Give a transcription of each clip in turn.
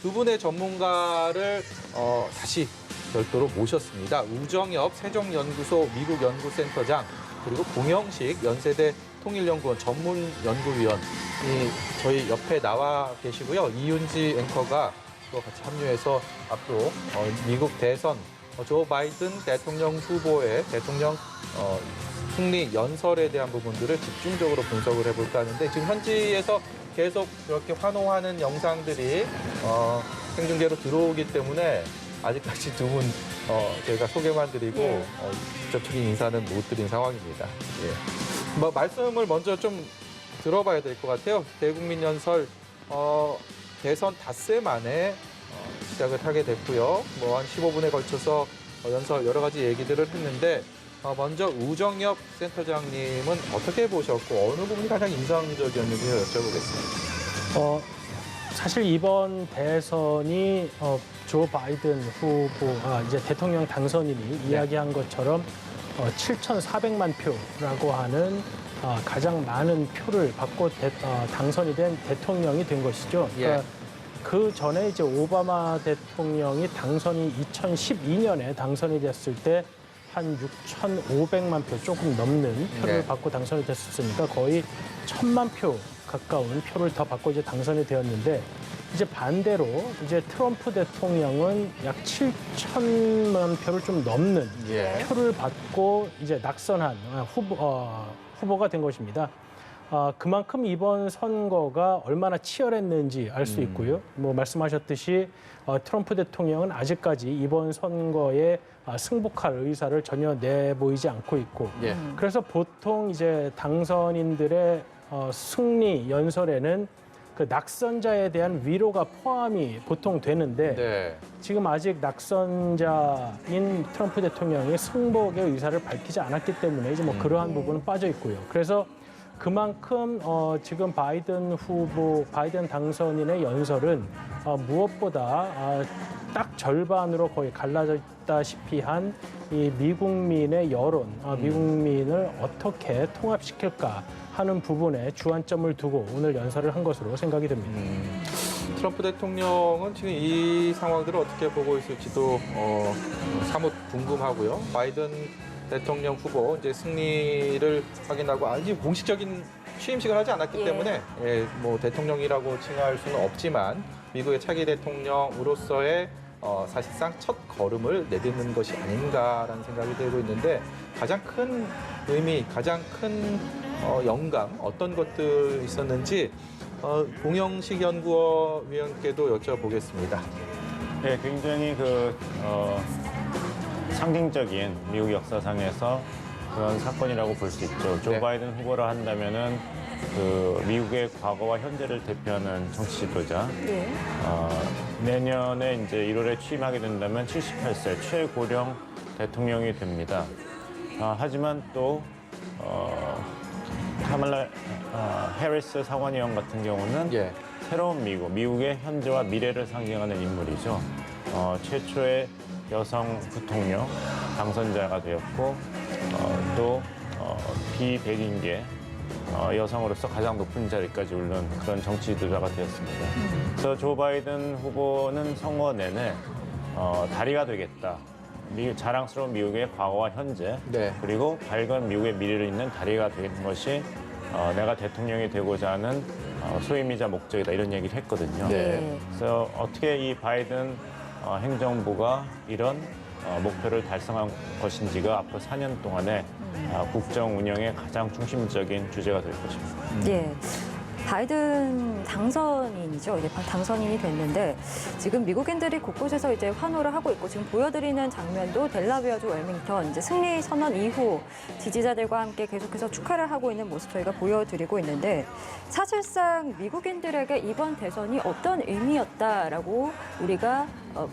두 분의 전문가를 다시 별도로 모셨습니다. 우정엽 세종연구소 미국 연구센터장 그리고 공영식 연세대 통일연구원 전문연구위원이 저희 옆에 나와 계시고요. 이윤지 앵커가 또 같이 합류해서 앞으로 미국 대선 조 바이든 대통령 후보의 대통령 승리 연설에 대한 부분들을 집중적으로 분석을 해볼까 하는데 지금 현지에서 계속 이렇게 환호하는 영상들이 생중계로 들어오기 때문에 아직까지 두 분 제가 소개만 드리고 직접적인 인사는 못 드린 상황입니다. 예. 말씀을 먼저 좀 들어봐야 될 것 같아요. 대국민 연설 대선 닷새 만에 시작을 하게 됐고요. 한 15분에 걸쳐서 연설 여러 가지 얘기들을 했는데 먼저 우정엽 센터장님은 어떻게 보셨고 어느 부분이 가장 인상적이었는지 여쭤보겠습니다. 사실 이번 대선이 조 바이든 후보가 이제 대통령 당선인이 이야기한 것처럼 7,400만 표라고 하는 가장 많은 표를 받고 당선이 된 대통령이 된 것이죠. 그러니까 그 전에 이제 오바마 대통령이 당선이 2012년에 당선이 됐을 때 한 6,500만 표 조금 넘는 표를 받고 당선이 됐었으니까 거의 1,000만 표 가까운 표를 더 받고 이제 당선이 되었는데 이제 반대로 이제 트럼프 대통령은 약 7천만 표를 좀 넘는 표를 받고 이제 낙선한 후보가 된 것입니다. 그만큼 이번 선거가 얼마나 치열했는지 알 수 있고요. 말씀하셨듯이 트럼프 대통령은 아직까지 이번 선거에 승복할 의사를 전혀 내보이지 않고 있고, 그래서 보통 이제 당선인들의 승리 연설에는 그 낙선자에 대한 위로가 포함이 보통 되는데 지금 아직 낙선자인 트럼프 대통령이 승복의 의사를 밝히지 않았기 때문에 이제 그러한 부분은 빠져 있고요. 그래서 그만큼 지금 바이든 당선인의 연설은 무엇보다 딱 절반으로 거의 갈라졌다시피 한 이 미국민의 여론, 미국민을 어떻게 통합시킬까 하는 부분에 주안점을 두고 오늘 연설을 한 것으로 생각이 됩니다. 트럼프 대통령은 지금 이 상황들을 어떻게 보고 있을지도 사뭇 궁금하고요. 바이든 대통령 후보 이제 승리를 확인하고 아직 공식적인 취임식을 하지 않았기 때문에 대통령이라고 칭할 수는 없지만 미국의 차기 대통령으로서의 사실상 첫 걸음을 내딛는 것이 아닌가라는 생각이 들고 있는데 가장 큰 의미, 가장 큰 영감 어떤 것들 있었는지 공영식 연구위원께도 여쭤보겠습니다. 네, 굉장히 상징적인 미국 역사상에서 그런 사건이라고 볼 수 있죠. 조 바이든 후보라 한다면은 미국의 과거와 현재를 대표하는 정치 지도자. 내년에 이제 1월에 취임하게 된다면 78세 최고령 대통령이 됩니다. 하지만 또 카말라 해리스 상원의원 같은 경우는 새로운 미국의 현재와 미래를 상징하는 인물이죠. 최초의 여성 부통령 당선자가 되었고 또 비백인계 여성으로서 가장 높은 자리까지 오른 그런 정치 지도자가 되었습니다. 그래서 조 바이든 후보는 선거 내내 다리가 되겠다. 자랑스러운 미국의 과거와 현재 그리고 밝은 미국의 미래를 잇는 다리가 되는 것이 내가 대통령이 되고자 하는 소임이자 목적이다 이런 얘기를 했거든요. 그래서 어떻게 이 바이든 행정부가 이런 목표를 달성한 것인지가 앞으로 4년 동안의 국정 운영의 가장 중심적인 주제가 될 것입니다. 바이든 당선인이죠. 이제 당선인이 됐는데 지금 미국인들이 곳곳에서 이제 환호를 하고 있고 지금 보여드리는 장면도 델라웨어주 웰밍턴 이제 승리 선언 이후 지지자들과 함께 계속해서 축하를 하고 있는 모습 저희가 보여드리고 있는데 사실상 미국인들에게 이번 대선이 어떤 의미였다라고 우리가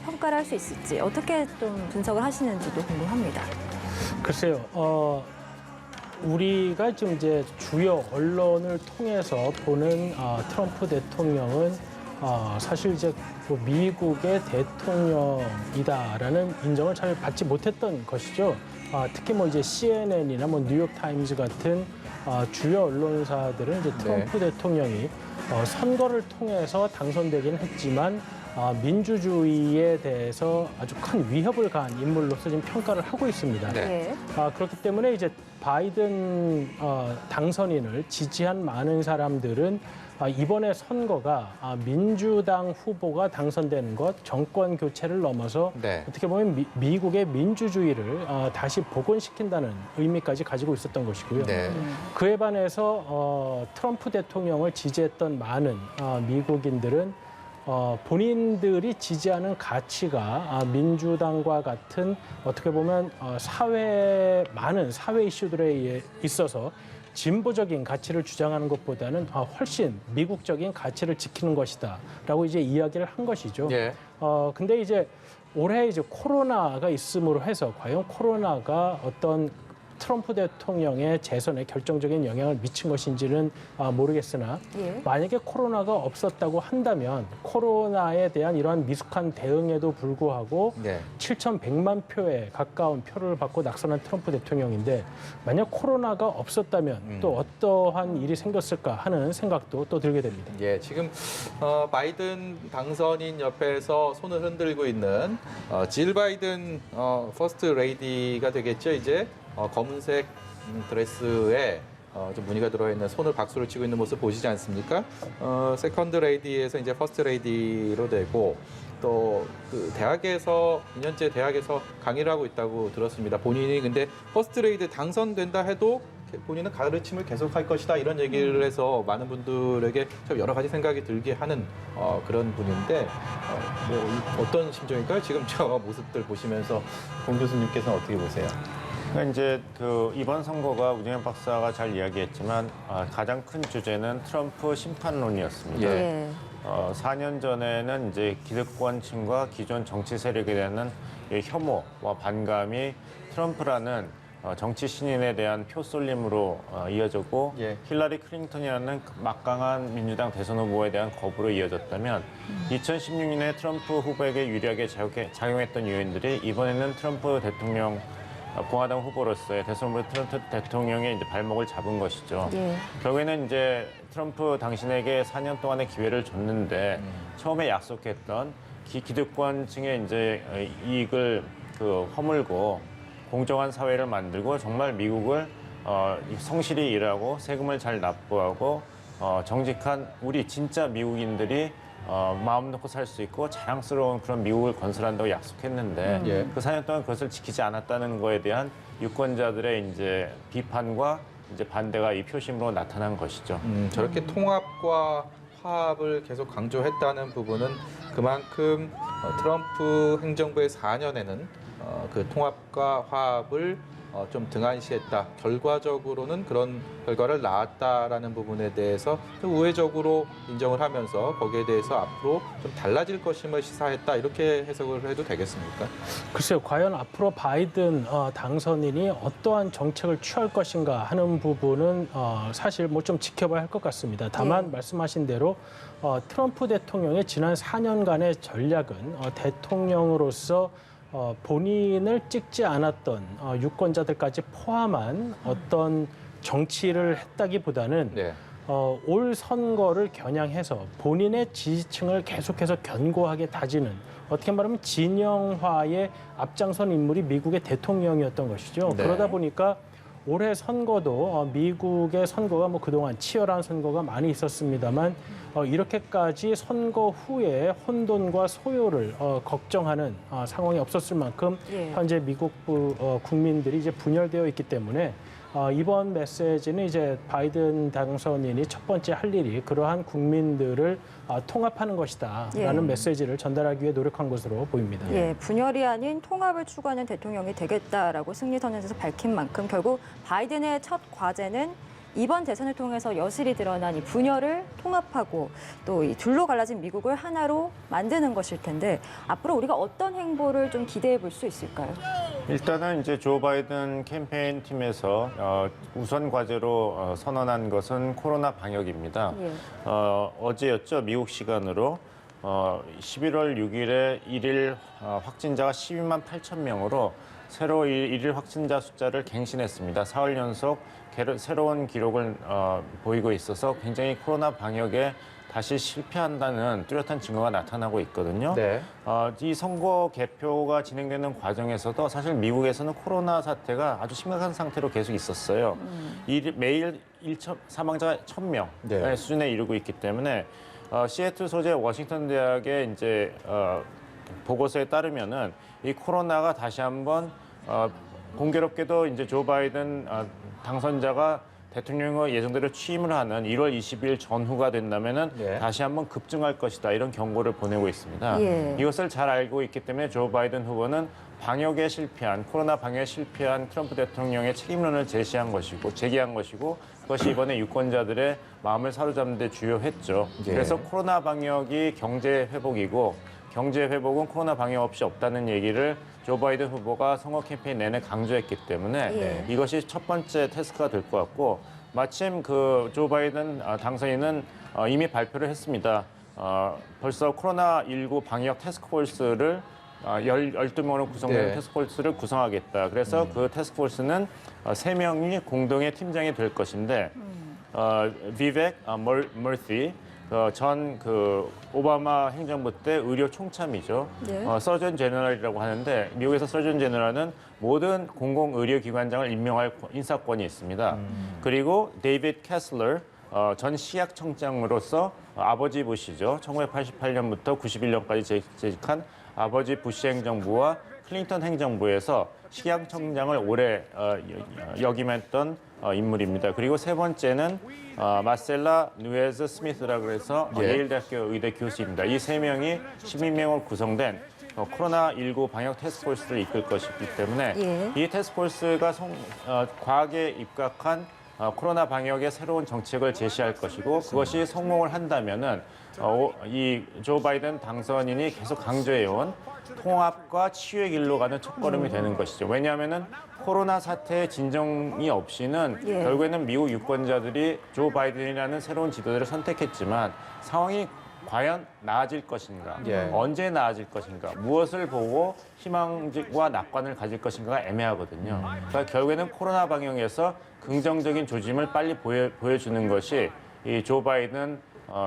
평가를 할 수 있을지 어떻게 좀 분석을 하시는지도 궁금합니다. 글쎄요. 우리가 지금 이제 주요 언론을 통해서 보는 트럼프 대통령은 사실 이제 미국의 대통령이다라는 인정을 잘 받지 못했던 것이죠. 특히 이제 CNN이나 뉴욕 타임즈 같은 주요 언론사들은 이제 트럼프 대통령이 선거를 통해서 당선되긴 했지만 민주주의에 대해서 아주 큰 위협을 가한 인물로서 지금 평가를 하고 있습니다. 네. 예. 그렇기 때문에 이제 바이든 당선인을 지지한 많은 사람들은 이번에 선거가 민주당 후보가 당선되는 것, 정권 교체를 넘어서 네. 어떻게 보면 미국의 민주주의를 다시 복원시킨다는 의미까지 가지고 있었던 것이고요. 네. 그에 반해서 트럼프 대통령을 지지했던 많은 미국인들은 본인들이 지지하는 가치가 민주당과 같은 어떻게 보면 많은 사회 이슈들에 있어서 진보적인 가치를 주장하는 것보다는 훨씬 미국적인 가치를 지키는 것이다라고 이제 이야기를 한 것이죠. 예. 근데 이제 올해 이제 코로나가 있음으로 해서 과연 코로나가 어떤 트럼프 대통령의 재선에 결정적인 영향을 미친 것인지는 모르겠으나 예. 만약에 코로나가 없었다고 한다면 코로나에 대한 이러한 미숙한 대응에도 불구하고 네. 7,100만 표에 가까운 표를 받고 낙선한 트럼프 대통령인데 만약 코로나가 없었다면 또 어떠한 일이 생겼을까 하는 생각도 또 들게 됩니다. 예, 지금 바이든 당선인 옆에서 손을 흔들고 있는 질 바이든 퍼스트 레이디가 되겠죠. 이제 검은색 드레스에 좀 무늬가 들어있는 손을 박수를 치고 있는 모습 보시지 않습니까? 세컨드 레이디에서 이제 퍼스트 레이디로 되고 또 그 대학에서 2년째 대학에서 강의를 하고 있다고 들었습니다. 본인이 근데 퍼스트 레이디 당선된다 해도 본인은 가르침을 계속할 것이다 이런 얘기를 해서 많은 분들에게 좀 여러 가지 생각이 들게 하는 그런 분인데 어떤 심정일까요? 지금 저 모습들 보시면서 공 교수님께서는 어떻게 보세요? 그러니까 이제 이번 선거가 우정현 박사가 잘 이야기했지만 가장 큰 주제는 트럼프 심판론이었습니다. 예. 4년 전에는 이제 기득권층과 기존 정치 세력에 대한 이 혐오와 반감이 트럼프라는 정치 신인에 대한 표 쏠림으로 이어졌고 예. 힐러리 클린턴이라는 막강한 민주당 대선 후보에 대한 거부로 이어졌다면 2016년에 트럼프 후보에게 유리하게 작용했던 요인들이 이번에는 트럼프 대통령 공화당 후보로서의 대선 후보 트럼프 대통령의 이제 발목을 잡은 것이죠. 예. 결국에는 이제 트럼프 당신에게 4년 동안의 기회를 줬는데 처음에 약속했던 기득권층의 이제 이익을 허물고 공정한 사회를 만들고 정말 미국을 성실히 일하고 세금을 잘 납부하고 정직한 우리 진짜 미국인들이 마음 놓고 살 수 있고 자랑스러운 그런 미국을 건설한다고 약속했는데 예. 그 4년 동안 그것을 지키지 않았다는 거에 대한 유권자들의 이제 비판과 이제 반대가 이 표심으로 나타난 것이죠. 저렇게 통합과 화합을 계속 강조했다는 부분은 그만큼 트럼프 행정부의 4년에는 그 통합과 화합을 좀 등한시했다. 결과적으로는 그런 결과를 낳았다라는 부분에 대해서 좀 우회적으로 인정을 하면서 거기에 대해서 앞으로 좀 달라질 것임을 시사했다. 이렇게 해석을 해도 되겠습니까? 글쎄요, 과연 앞으로 바이든 당선인이 어떠한 정책을 취할 것인가 하는 부분은 사실 뭐 좀 지켜봐야 할 것 같습니다. 다만 말씀하신 대로 트럼프 대통령의 지난 4년간의 전략은 대통령으로서 본인을 찍지 않았던 유권자들까지 포함한 어떤 정치를 했다기보다는 네. 올 선거를 겨냥해서 본인의 지지층을 계속해서 견고하게 다지는 어떻게 말하면 진영화의 앞장선 인물이 미국의 대통령이었던 것이죠. 네. 그러다 보니까 올해 선거도 미국의 선거가 뭐 그동안 치열한 선거가 많이 있었습니다만 이렇게까지 선거 후에 혼돈과 소요를 걱정하는 상황이 없었을 만큼 예. 현재 미국 국민들이 이제 분열되어 있기 때문에 이번 메시지는 이제 바이든 당선인이 첫 번째 할 일이 그러한 국민들을 통합하는 것이다라는 예. 메시지를 전달하기 위해 노력한 것으로 보입니다. 예, 분열이 아닌 통합을 추구하는 대통령이 되겠다라고 승리 선언에서 밝힌 만큼 결국 바이든의 첫 과제는 이번 대선을 통해서 여실히 드러난 이 분열을 통합하고 또 이 둘로 갈라진 미국을 하나로 만드는 것일 텐데 앞으로 우리가 어떤 행보를 좀 기대해 볼 수 있을까요? 일단은 이제 조 바이든 캠페인 팀에서 우선 과제로 선언한 것은 코로나 방역입니다. 예. 어제였죠. 미국 시간으로 11월 6일에 일일 확진자가 12만 8천 명으로 새로 일일 확진자 숫자를 갱신했습니다. 사흘 연속 새로운 기록을 보이고 있어서 굉장히 코로나 방역에 다시 실패한다는 뚜렷한 증거가 나타나고 있거든요. 네. 이 선거 개표가 진행되는 과정에서도 사실 미국에서는 코로나 사태가 아주 심각한 상태로 계속 있었어요. 매일 사망자가 1,000명 네. 수준에 이르고 있기 때문에 시애틀 소재 워싱턴 대학의 이제 보고서에 따르면은 이 코로나가 다시 한번 공교롭게도 이제 조 바이든 당선자가 대통령의 예정대로 취임을 하는 1월 20일 전후가 된다면은 네. 다시 한번 급증할 것이다 이런 경고를 보내고 있습니다. 예. 이것을 잘 알고 있기 때문에 조 바이든 후보는 코로나 방역에 실패한 트럼프 대통령의 책임론을 제기한 것이고 그것이 이번에 유권자들의 마음을 사로잡는 데 주요했죠. 예. 그래서 코로나 방역이 경제 회복이고 경제 회복은 코로나 방역 없이 없다는 얘기를 조 바이든 후보가 선거 캠페인 내내 강조했기 때문에 예. 이것이 첫 번째 태스크가 될 것 같고 마침 그 조 바이든 당선인은 이미 발표를 했습니다. 벌써 코로나19 방역 태스크포스를 12명으로 구성된 네. 태스크포스를 구성하겠다. 그래서 그 태스크포스는 3명이 공동의 팀장이 될 것인데 비벡 머티 전 오바마 행정부 때 의료 총참이죠. 네. 서전 제너럴이라고 하는데 미국에서 서전 제너럴은 모든 공공의료기관장을 임명할 인사권이 있습니다. 그리고 데이비드 캐슬러 전 식약청장으로서 아버지 부시죠. 1988년부터 91년까지 재직한 아버지 부시 행정부와 클린턴 행정부에서 식약청장을 오래 역임했던 인물입니다. 그리고 세 번째는 마셀라 누에즈 스미스라고 해서 예. 예일대학교 의대 교수입니다. 이 세 명이 12명으로 구성된 코로나19 방역 태스크포스를 이끌 것이기 때문에 예. 이 태스크포스가 과학에 입각한 코로나 방역의 새로운 정책을 제시할 것이고 그것이 성공을 한다면은 이 조 바이든 당선인이 계속 강조해온 통합과 치유의 길로 가는 첫걸음이 되는 것이죠. 왜냐하면은 코로나 사태의 진정이 없이는 예. 결국에는 미국 유권자들이 조 바이든이라는 새로운 지도자를 선택했지만 상황이 과연 나아질 것인가, 예. 언제 나아질 것인가, 무엇을 보고 희망과 낙관을 가질 것인가가 애매하거든요. 그러니까 결국에는 코로나 방역에서 긍정적인 조짐을 빨리 보여주는 것이 이 조 바이든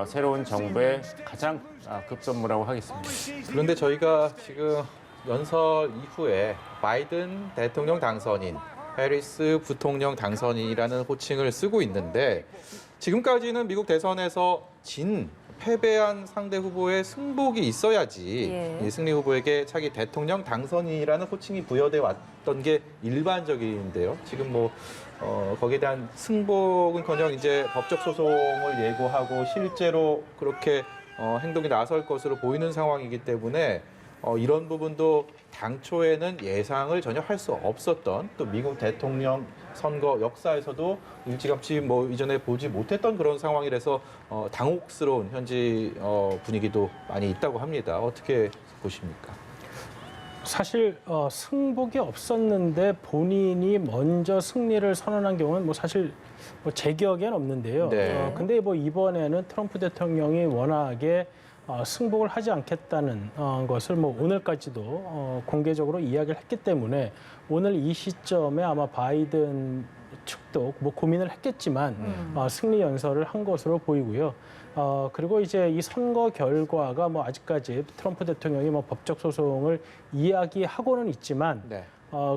새로운 정부의 가장 급선무라고 하겠습니다. 그런데 저희가 지금 연설 이후에 바이든 대통령 당선인, 해리스 부통령 당선인이라는 호칭을 쓰고 있는데 지금까지는 미국 대선에서 패배한 상대 후보의 승복이 있어야지 예. 이 승리 후보에게 차기 대통령 당선인이라는 호칭이 부여돼 왔던 게 일반적인데요. 지금 거기에 대한 승복은커녕 이제 법적 소송을 예고하고 실제로 그렇게 행동에 나설 것으로 보이는 상황이기 때문에 이런 부분도 당초에는 예상을 전혀 할 수 없었던 또 미국 대통령 선거 역사에서도 일찌감치 이전에 보지 못했던 그런 상황이라서 당혹스러운 현지 분위기도 많이 있다고 합니다. 어떻게 보십니까? 사실 승복이 없었는데 본인이 먼저 승리를 선언한 경우는 사실 제 기억에는 없는데요. 네. 근데 이번에는 트럼프 대통령이 워낙에 승복을 하지 않겠다는 것을 오늘까지도 공개적으로 이야기를 했기 때문에 오늘 이 시점에 아마 바이든 측도 고민을 했겠지만 승리 연설을 한 것으로 보이고요. 그리고 이제 이 선거 결과가 아직까지 트럼프 대통령이 법적 소송을 이야기하고는 있지만 네.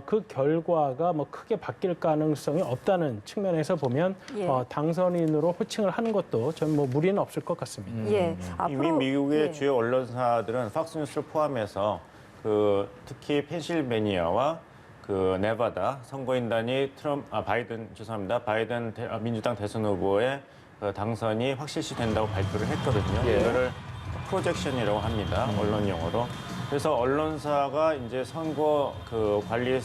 그 결과가 크게 바뀔 가능성이 없다는 측면에서 보면 예. 당선인으로 호칭을 하는 것도 전 무리는 없을 것 같습니다. 예. 이미 미국의 예. 주요 언론사들은 팍스뉴스를 포함해서 특히 펜실베니아와 네바다 선거인단이 바이든 민주당 대선 후보의 당선이 확실시 된다고 발표를 했거든요. 예. 이거를 프로젝션이라고 합니다. 언론 용어로. 그래서 언론사가 이제 선거 관리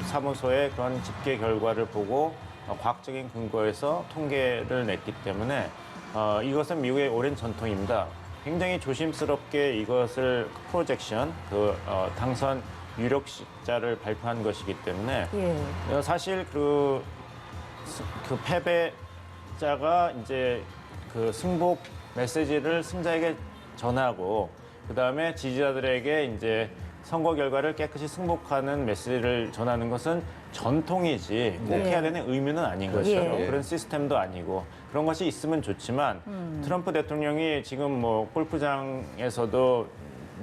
사무소의 그런 집계 결과를 보고 과학적인 근거에서 통계를 냈기 때문에 이것은 미국의 오랜 전통입니다. 굉장히 조심스럽게 이것을 프로젝션, 당선 유력자를 발표한 것이기 때문에 예. 사실 그 패배자가 이제 승복 메시지를 승자에게 전하고 그다음에 지지자들에게 이제 선거 결과를 깨끗이 승복하는 메시지를 전하는 것은 전통이지 꼭 네. 해야 되는 의무는 아닌 것이죠. 예. 그런 시스템도 아니고 그런 것이 있으면 좋지만 트럼프 대통령이 지금 뭐 골프장에서도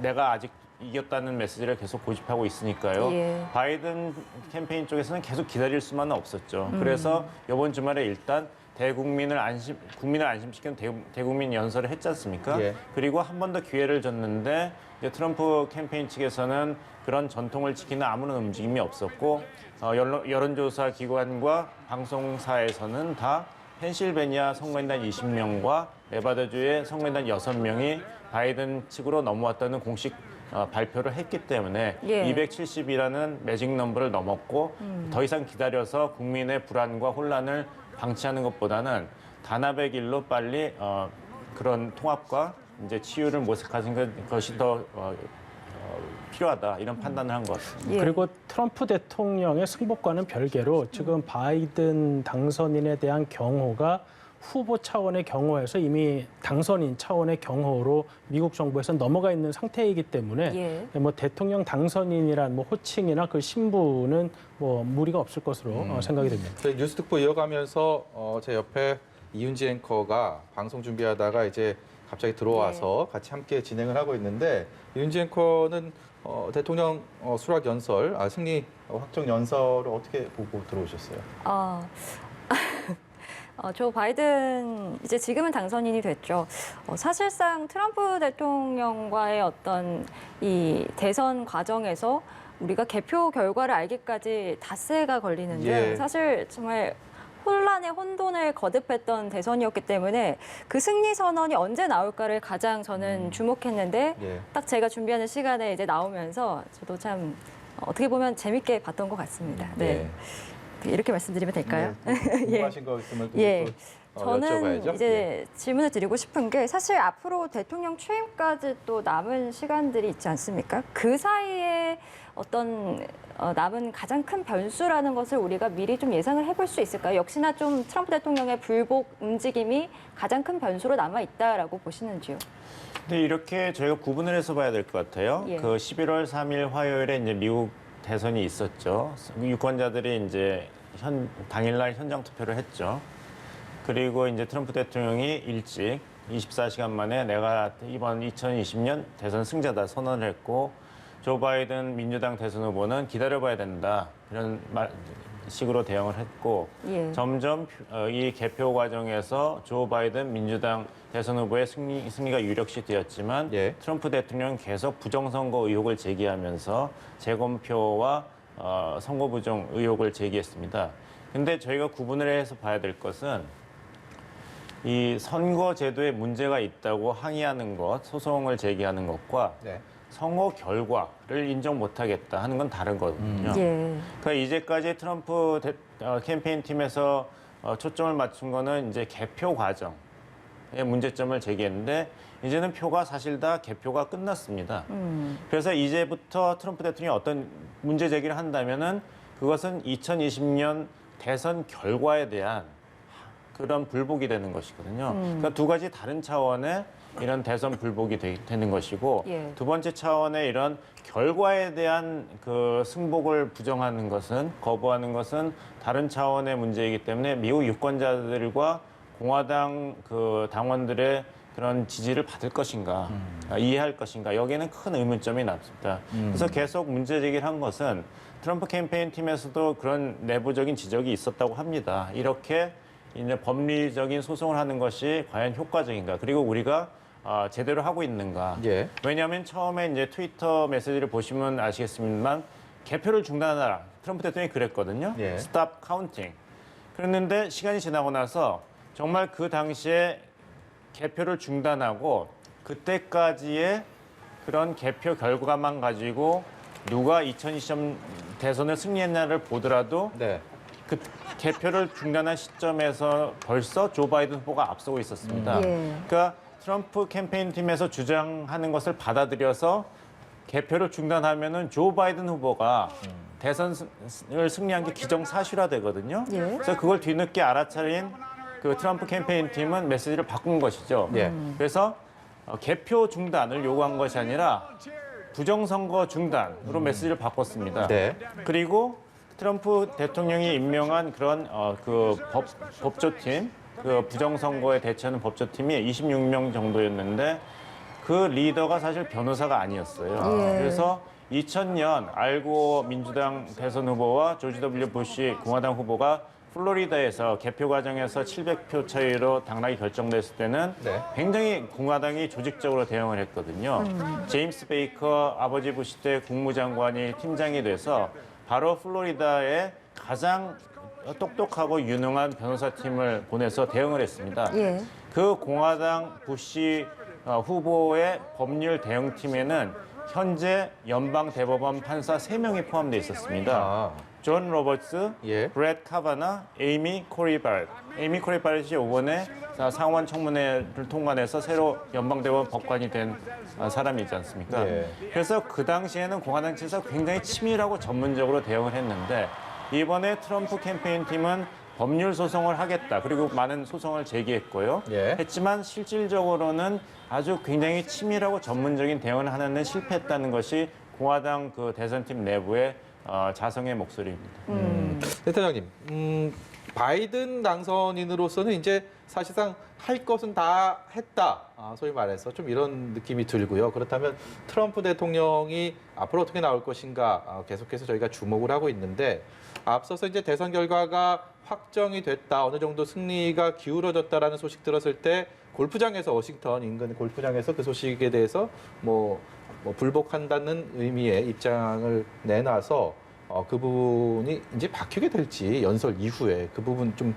내가 아직 이겼다는 메시지를 계속 고집하고 있으니까요. 예. 바이든 캠페인 쪽에서는 계속 기다릴 수만은 없었죠. 그래서 이번 주말에 일단 국민을 안심시키는 대국민 연설을 했지 않습니까? 예. 그리고 한 번 더 기회를 줬는데 이제 트럼프 캠페인 측에서는 그런 전통을 지키는 아무런 움직임이 없었고 여론조사 기관과 방송사에서는 다 펜실베니아 선거인단 20명과 네바다주의 선거인단 6명이 바이든 측으로 넘어왔다는 공식 발표를 했기 때문에 예. 270이라는 매직 넘버를 넘었고 더 이상 기다려서 국민의 불안과 혼란을 방치하는 것보다는 단합의 길로 빨리 그런 통합과 이제 치유를 모색하는 것이 더 필요하다 이런 판단을 한 것 같습니다. 예. 그리고 트럼프 대통령의 승복과는 별개로 지금 바이든 당선인에 대한 경호가 후보 차원의 경호에서 이미 당선인 차원의 경호로 미국 정부에서 넘어가 있는 상태이기 때문에 예. 뭐 대통령 당선인이란 뭐 호칭이나 그 신분은 뭐 무리가 없을 것으로 생각이 됩니다. 저희 뉴스 특보 이어가면서 제 옆에 이윤지 앵커가 방송 준비하다가 이제 갑자기 들어와서 같이 함께 진행을 하고 있는데 이윤지 앵커는 대통령 수락 연설, 승리 확정 연설을 어떻게 보고 들어오셨어요? 조 바이든 이제 지금은 당선인이 됐죠. 사실상 트럼프 대통령과의 어떤 이 대선 과정에서 우리가 개표 결과를 알기까지 닷새가 걸리는데 예. 사실 정말 혼란의 혼돈을 거듭했던 대선이었기 때문에 그 승리 선언이 언제 나올까를 가장 저는 주목했는데 예. 딱 제가 준비하는 시간에 이제 나오면서 저도 참 어떻게 보면 재밌게 봤던 것 같습니다. 네. 이렇게 말씀드리면 될까요? 네, 궁금하신 거 있으면 또, 예. 또 저는 여쭤봐야죠. 이제 질문을 드리고 싶은 게 사실 앞으로 대통령 취임까지 또 남은 시간들이 있지 않습니까? 그 사이에 어떤 남은 가장 큰 변수라는 것을 우리가 미리 좀 예상을 해볼 수 있을까요? 역시나 좀 트럼프 대통령의 불복 움직임이 가장 큰 변수로 남아 있다라고 보시는지요? 근데 이렇게 저희가 구분을 해서 봐야 될 것 같아요. 예. 그 11월 3일 화요일에 이제 미국 대선이 있었죠. 유권자들이 이제 당일날 현장 투표를 했죠. 그리고 이제 트럼프 대통령이 일찍 24시간 만에 내가 이번 2020년 대선 승자다 선언을 했고 조 바이든 민주당 대선 후보는 기다려봐야 된다 이런 식으로 대응을 했고 예. 점점 이 개표 과정에서 조 바이든 민주당 대선 후보의 승리가 유력시 되었지만 예. 트럼프 대통령은 계속 부정선거 의혹을 제기하면서 재검표와 선거 부정 의혹을 제기했습니다. 근데 저희가 구분을 해서 봐야 될 것은 이 선거 제도에 문제가 있다고 항의하는 것, 소송을 제기하는 것과 네. 선거 결과를 인정 못하겠다 하는 건 다르거든요. 예. 그러니까 이제까지 트럼프 캠페인 팀에서 초점을 맞춘 거는 이제 개표 과정의 문제점을 제기했는데 이제는 표가 사실 다 개표가 끝났습니다. 그래서 이제부터 트럼프 대통령이 어떤 문제 제기를 한다면은 그것은 2020년 대선 결과에 대한 그런 불복이 되는 것이거든요. 그러니까 두 가지 다른 차원의 이런 대선 불복이 되는 것이고 예. 두 번째 차원의 이런 결과에 대한 그 승복을 부정하는 것은 거부하는 것은 다른 차원의 문제이기 때문에 미국 유권자들과 공화당 그 당원들의 그런 지지를 받을 것인가 이해할 것인가 여기에는 큰 의문점이 남습니다. 그래서 계속 문제 제기를 한 것은 트럼프 캠페인 팀에서도 그런 내부적인 지적이 있었다고 합니다. 이렇게 이제 법리적인 소송을 하는 것이 과연 효과적인가 그리고 우리가 제대로 하고 있는가. 예. 왜냐하면 처음에 이제 트위터 메시지를 보시면 아시겠습니다만 개표를 중단하라. 트럼프 대통령이 그랬거든요. 예. Stop counting. 그랬는데 시간이 지나고 나서 정말 그 당시에 개표를 중단하고 그때까지의 그런 개표 결과만 가지고 누가 2020년 대선을 승리했냐를 보더라도 네. 그 개표를 중단한 시점에서 벌써 조 바이든 후보가 앞서고 있었습니다. 예. 그러니까 트럼프 캠페인 팀에서 주장하는 것을 받아들여서 개표를 중단하면은 조 바이든 후보가 대선을 승리한 게 기정사실화되거든요. 예. 그래서 그걸 뒤늦게 알아차린 그 트럼프 캠페인 팀은 메시지를 바꾼 것이죠. 예. 그래서 개표 중단을 요구한 것이 아니라 부정선거 중단으로 메시지를 바꿨습니다. 네. 그리고 트럼프 대통령이 임명한 그런 법조팀, 그 부정선거에 대처하는 법조팀이 26명 정도였는데 그 리더가 사실 변호사가 아니었어요. 예. 그래서 2000년 알고 민주당 대선 후보와 조지 W. 부시 공화당 후보가 플로리다에서 개표 과정에서 700표 차이로 당락이 결정됐을 때는 네. 굉장히 공화당이 조직적으로 대응을 했거든요. 제임스 베이커 아버지 부시 때 국무장관이 팀장이 돼서 바로 플로리다에 가장 똑똑하고 유능한 변호사팀을 보내서 대응을 했습니다. 예. 그 공화당 부시 후보의 법률 대응팀에는 현재 연방 대법원 판사 3명이 포함되어 있었습니다. 아. 존 로버츠, 예. 브렛 카바나, 에이미 코리바렛. 에이미 코리바렛이 이번에 상원 청문회를 통과해서 새로 연방대법원 법관이 된 사람이지 않습니까? 예. 그래서 그 당시에는 공화당 측에서 굉장히 치밀하고 전문적으로 대응을 했는데 이번에 트럼프 캠페인 팀은 법률 소송을 하겠다. 그리고 많은 소송을 제기했고요. 예. 했지만 실질적으로는 아주 굉장히 치밀하고 전문적인 대응을 하는 데 실패했다는 것이 공화당 그 대선팀 내부의 자성의 목소리입니다. 센터장님, 바이든 당선인으로서는 이제 사실상 할 것은 다 했다. 소위 말해서 좀 이런 느낌이 들고요. 그렇다면 트럼프 대통령이 앞으로 어떻게 나올 것인가 계속해서 저희가 주목을 하고 있는데 앞서서 이제 대선 결과가 확정이 됐다. 어느 정도 승리가 기울어졌다라는 소식 들었을 때 골프장에서 워싱턴 인근 골프장에서 그 소식에 대해서 뭐 불복한다는 의미의 입장을 내놔서 그 부분이 이제 바뀌게 될지 연설 이후에 그 부분 좀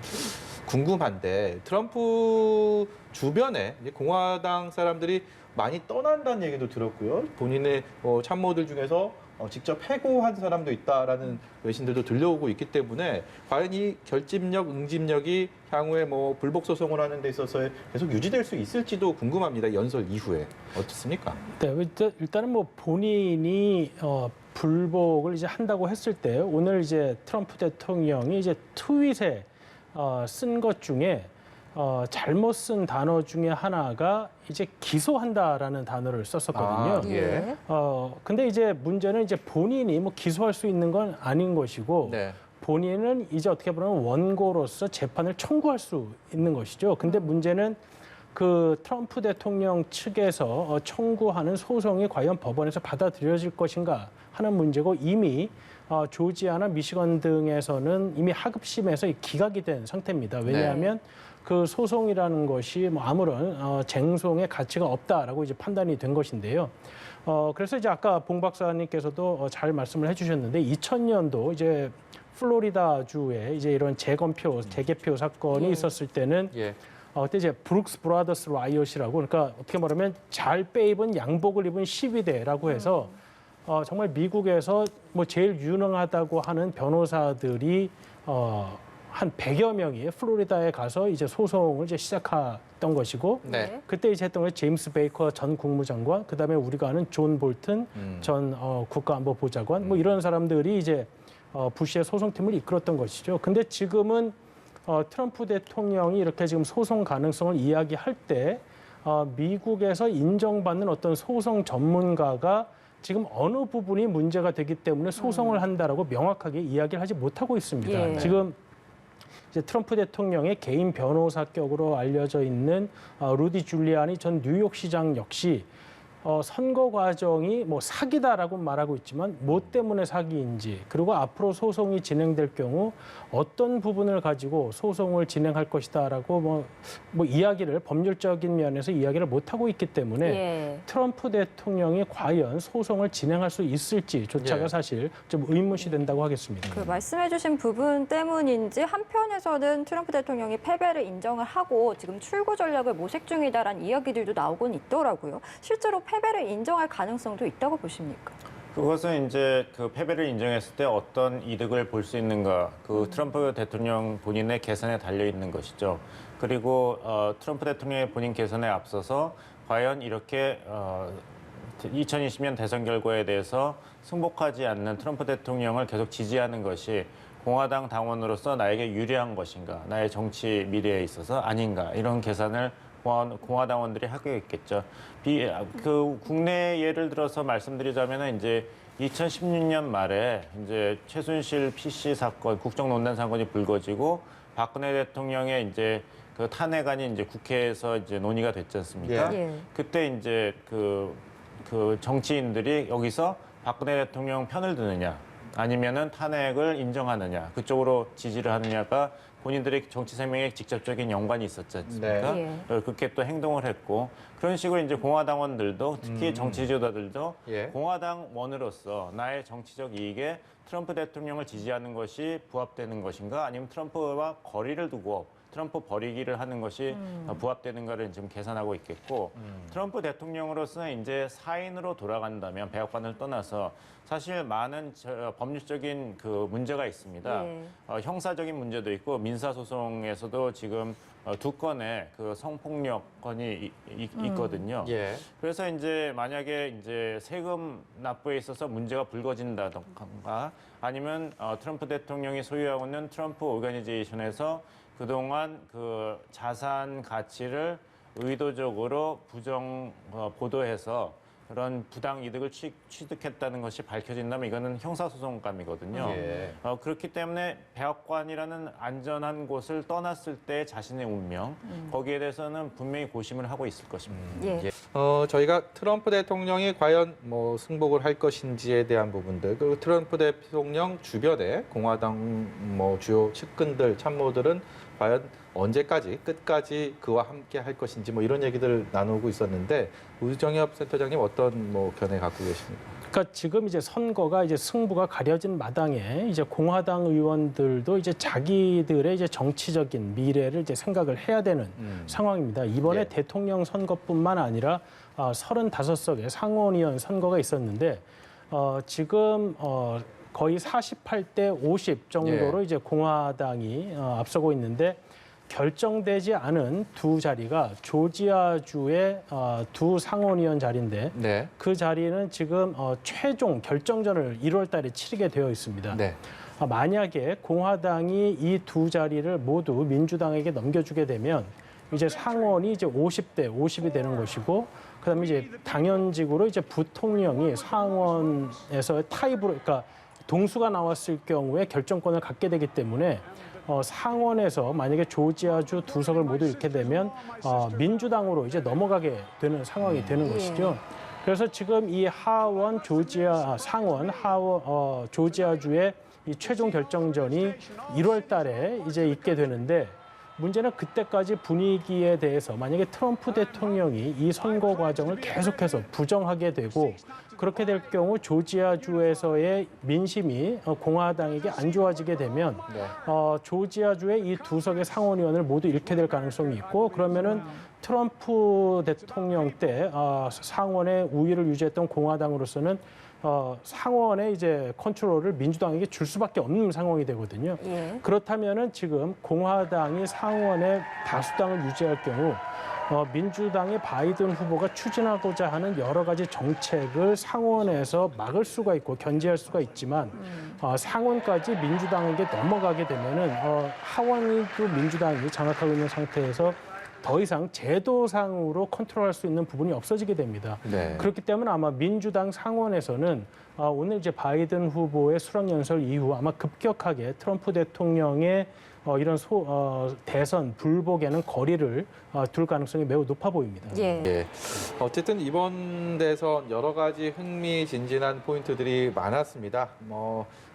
궁금한데 트럼프 주변에 이제 공화당 사람들이 많이 떠난다는 얘기도 들었고요. 본인의 참모들 중에서 직접 해고한 사람도 있다라는 외신들도 들려오고 있기 때문에 과연 이 결집력, 응집력이 향후에 뭐 불복 소송을 하는 데 있어서 계속 유지될 수 있을지도 궁금합니다. 연설 이후에 어떻습니까? 네, 일단은 뭐 본인이 불복을 이제 한다고 했을 때 오늘 이제 트럼프 대통령이 이제 트윗에 쓴 것 중에 잘못 쓴 단어 중에 하나가 이제 기소한다라는 단어를 썼었거든요. 예. 근데 이제 문제는 이제 본인이 뭐 기소할 수 있는 건 아닌 것이고 네. 본인은 이제 어떻게 보면 원고로서 재판을 청구할 수 있는 것이죠. 근데 문제는 그 트럼프 대통령 측에서 청구하는 소송이 과연 법원에서 받아들여질 것인가 하는 문제고 이미 조지아나 미시건 등에서는 이미 하급심에서 기각이 된 상태입니다. 왜냐하면 그 소송이라는 것이 뭐 아무런 쟁송의 가치가 없다라고 이제 판단이 된 것인데요. 그래서 이제 아까 봉 박사님께서도 잘 말씀을 해주셨는데 2000년도 이제 플로리다주에 이제 이런 재개표 사건이 있었을 때는 예. 그때 이제 브룩스 브라더스 라이엇이라고 그러니까 어떻게 말하면 잘 빼입은 양복을 입은 시위대라고 해서 정말 미국에서 뭐 제일 유능하다고 하는 변호사들이 한 100여 명이 플로리다에 가서 이제 소송을 이제 시작했던 것이고 네. 그때 이제 했던 게 제임스 베이커 전 국무장관, 그다음에 우리가 아는 존 볼튼 전 국가안보보좌관 뭐 이런 사람들이 이제 부시의 소송팀을 이끌었던 것이죠. 근데 지금은 트럼프 대통령이 이렇게 지금 소송 가능성을 이야기할 때 미국에서 인정받는 어떤 소송 전문가가 지금 어느 부분이 문제가 되기 때문에 소송을 한다라고 명확하게 이야기를 하지 못하고 있습니다. 예. 지금 이제 트럼프 대통령의 개인 변호사격으로 알려져 있는 루디 줄리아니 전 뉴욕시장 역시 선거 과정이 뭐 사기다라고 말하고 있지만 뭐 때문에 사기인지 그리고 앞으로 소송이 진행될 경우 어떤 부분을 가지고 소송을 진행할 것이다라고 뭐 이야기를 법률적인 면에서 이야기를 못 하고 있기 때문에 예. 트럼프 대통령이 과연 소송을 진행할 수 있을지조차가 예. 사실 좀 의문시 된다고 하겠습니다. 그 말씀해주신 부분 때문인지 한편에서는 트럼프 대통령이 패배를 인정을 하고 지금 출구 전략을 모색 중이다라는 이야기들도 나오곤 있더라고요. 실제로 패배를 인정할 가능성도 있다고 보십니까? 그것은 이제 그 패배를 인정했을 때 어떤 이득을 볼 수 있는가, 그 트럼프 대통령 본인의 계산에 달려 있는 것이죠. 그리고 트럼프 대통령의 본인 계산에 앞서서 과연 이렇게 2020년 대선 결과에 대해서 승복하지 않는 트럼프 대통령을 계속 지지하는 것이 공화당 당원으로서 나에게 유리한 것인가, 나의 정치 미래에 있어서 아닌가 이런 계산을 공화당원들이 하겠겠죠. 그 국내 예를 들어서 말씀드리자면은 이제 2016년 말에 이제 최순실 PC 사건, 국정농단 사건이 불거지고 박근혜 대통령의 이제 그 탄핵안이 이제 국회에서 이제 논의가 됐지 않습니까? 예. 그때 이제 그 정치인들이 여기서 박근혜 대통령 편을 드느냐, 아니면은 탄핵을 인정하느냐, 그쪽으로 지지를 하느냐가 본인들의 정치 생명에 직접적인 연관이 있었지 않습니까? 네. 그렇게 또 행동을 했고, 그런 식으로 이제 공화당원들도 특히 정치 지도자들도 예. 공화당원으로서 나의 정치적 이익에 트럼프 대통령을 지지하는 것이 부합되는 것인가, 아니면 트럼프와 거리를 두고 트럼프 버리기를 하는 것이 부합되는가를 지금 계산하고 있겠고, 트럼프 대통령으로서는 이제 사인으로 돌아간다면 백악관을 떠나서 사실 많은 법률적인 그 문제가 있습니다. 예. 형사적인 문제도 있고 민사소송에서도 지금 2건의 그 성폭력 건이 있거든요. 예. 그래서 이제 만약에 이제 세금 납부에 있어서 문제가 불거진다던가, 아니면 트럼프 대통령이 소유하고 있는 트럼프 오거니제이션에서 그동안 그 자산 가치를 의도적으로 보도해서 그런 부당 이득을 취득했다는 것이 밝혀진다면 이거는 형사소송감이거든요. 예. 그렇기 때문에 백악관이라는 안전한 곳을 떠났을 때 자신의 운명, 거기에 대해서는 분명히 고심을 하고 있을 것입니다. 예. 저희가 트럼프 대통령이 과연 뭐 승복을 할 것인지에 대한 부분들, 그리고 트럼프 대통령 주변에 공화당 뭐 주요 측근들, 참모들은 과연 언제까지 끝까지 그와 함께 할 것인지 뭐 이런 얘기들 나누고 있었는데, 우정엽 센터장님 어떤 뭐 견해 갖고 계십니까? 그러니까 지금 이제 선거가 이제 승부가 가려진 마당에 이제 공화당 의원들도 이제 자기들의 이제 정치적인 미래를 이제 생각을 해야 되는 상황입니다. 이번에 예. 대통령 선거뿐만 아니라 35석의 상원의원 선거가 있었는데 지금 거의 48대 50 정도로 예. 이제 공화당이 앞서고 있는데, 결정되지 않은 두 자리가 조지아주의 두 상원의원 자리인데, 네. 그 자리는 지금 최종 결정전을 1월 달에 치르게 되어 있습니다. 네. 만약에 공화당이 이 두 자리를 모두 민주당에게 넘겨주게 되면 이제 상원이 이제 50대 50이 되는 것이고, 그다음에 이제 당연직으로 이제 부통령이 상원에서 타입으로, 그러니까 동수가 나왔을 경우에 결정권을 갖게 되기 때문에 상원에서 만약에 조지아주 2석을 모두 잃게 되면 민주당으로 이제 넘어가게 되는 상황이 되는 것이죠. 그래서 지금 이 하원 상원 조지아주의 이 최종 결정전이 1월 달에 이제 있게 되는데, 문제는 그때까지 분위기에 대해서 만약에 트럼프 대통령이 이 선거 과정을 계속해서 부정하게 되고, 그렇게 될 경우 조지아주에서의 민심이 공화당에게 안 좋아지게 되면 조지아주의 이 2석의 상원의원을 모두 잃게 될 가능성이 있고, 그러면은 트럼프 대통령 때 상원의 우위를 유지했던 공화당으로서는 상원의 이제 컨트롤을 민주당에게 줄 수밖에 없는 상황이 되거든요. 예. 그렇다면은 지금 공화당이 상원의 다수당을 유지할 경우 민주당의 바이든 후보가 추진하고자 하는 여러 가지 정책을 상원에서 막을 수가 있고 견제할 수가 있지만 상원까지 민주당에게 넘어가게 되면은 하원도 민주당이 장악하고 있는 상태에서 더 이상 제도상으로 컨트롤할 수 있는 부분이 없어지게 됩니다. 네. 그렇기 때문에 아마 민주당 상원에서는 오늘 이제 바이든 후보의 수락 연설 이후 아마 급격하게 트럼프 대통령의 이런 대선 불복에는 거리를 둘 가능성이 매우 높아 보입니다. 예. 예. 어쨌든 이번 대선 여러 가지 흥미진진한 포인트들이 많았습니다.